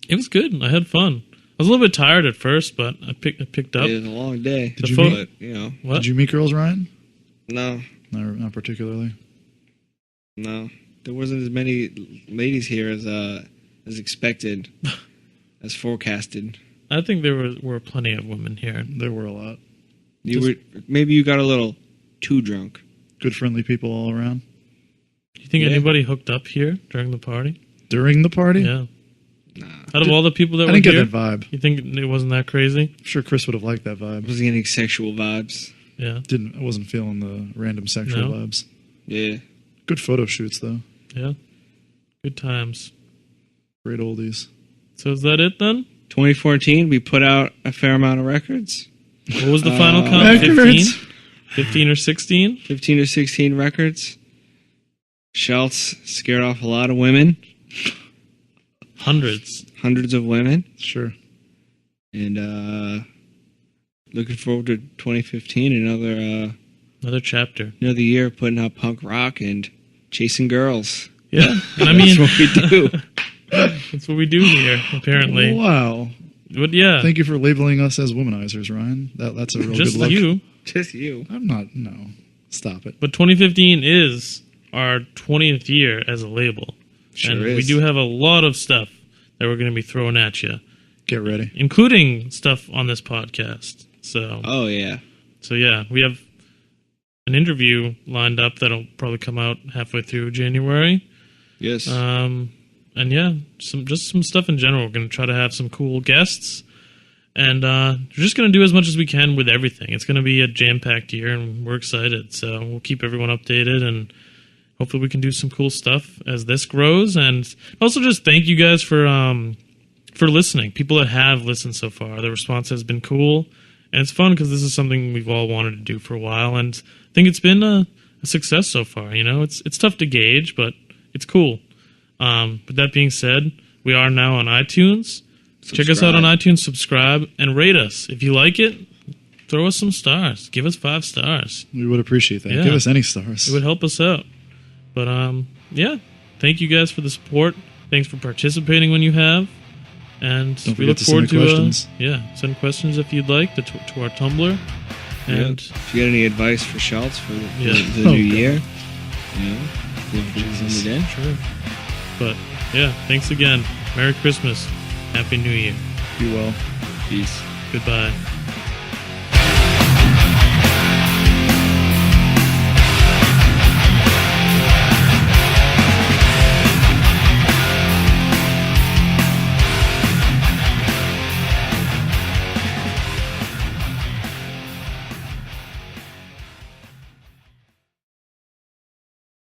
It was good. I had fun. I was a little bit tired at first, but I picked up. It was a long day. Did you pho- meet? But, you know, What? Did you meet girls, Ryan? no, Not particularly. no. There wasn't as many ladies here as expected, as forecasted. I think there were plenty of women here. There were a lot. Maybe you got a little too drunk. Good, friendly people all around. Do you think Yeah. anybody hooked up here during the party? During the party? Yeah. Nah, Out of all the people that I were didn't get here, that vibe. you think it wasn't that crazy? I'm sure Chris would have liked that I vibe. wasn't getting sexual vibes. Yeah. I wasn't feeling the random sexual No. vibes. Yeah. Good photo shoots, though. Yeah. Good times. Great oldies. So is that it then? 2014, we put out a fair amount of records. What was the final count? 15? Records. 15 or 16? 15 or 16 records. Schultz scared off a lot of women, Hundreds. hundreds of women, Sure. and looking forward to 2015. Another chapter. Another year putting out punk rock and chasing girls. Yeah, and I mean, That's what we do. that's what we do here, apparently. Wow. But yeah, Thank you for labeling us as womanizers, Ryan. That's a real just good look. you. Just you. I'm not. No. Stop it. But 2015 is our 20th year as a label. Sure and is. we do have a lot of stuff that we're going to be throwing at you, Get ready. including stuff on this podcast. So, Oh yeah. so yeah, we have an interview lined up that'll probably come out halfway through January. Yes. And yeah, some stuff in general. We're going to try to have some cool guests. And we're just going to do as much as we can with everything. It's going to be a jam-packed year, and we're excited. So we'll keep everyone updated, and hopefully we can do some cool stuff as this grows. And also just thank you guys for listening. People that have listened so far, the response has been cool. And it's fun because this is something we've all wanted to do for a while. And I think it's been a success so far. You know, it's tough to gauge, but it's cool. But that being said, we are now on iTunes. Check us out on iTunes, subscribe, and rate us. If you like it, throw us some stars. Give us 5 stars. We would appreciate that. Yeah. Give us any stars. It would help us out. But yeah, thank you guys for the support. Thanks for participating when you have. And Don't we forget look to forward send to the questions. send questions if you'd like to our Tumblr. And If you got any advice for Schultz for the Yeah. new Oh, year, you know, Jesus. In. sure. But yeah, thanks again. Merry Christmas. Happy New Year. Be well. Peace. Goodbye.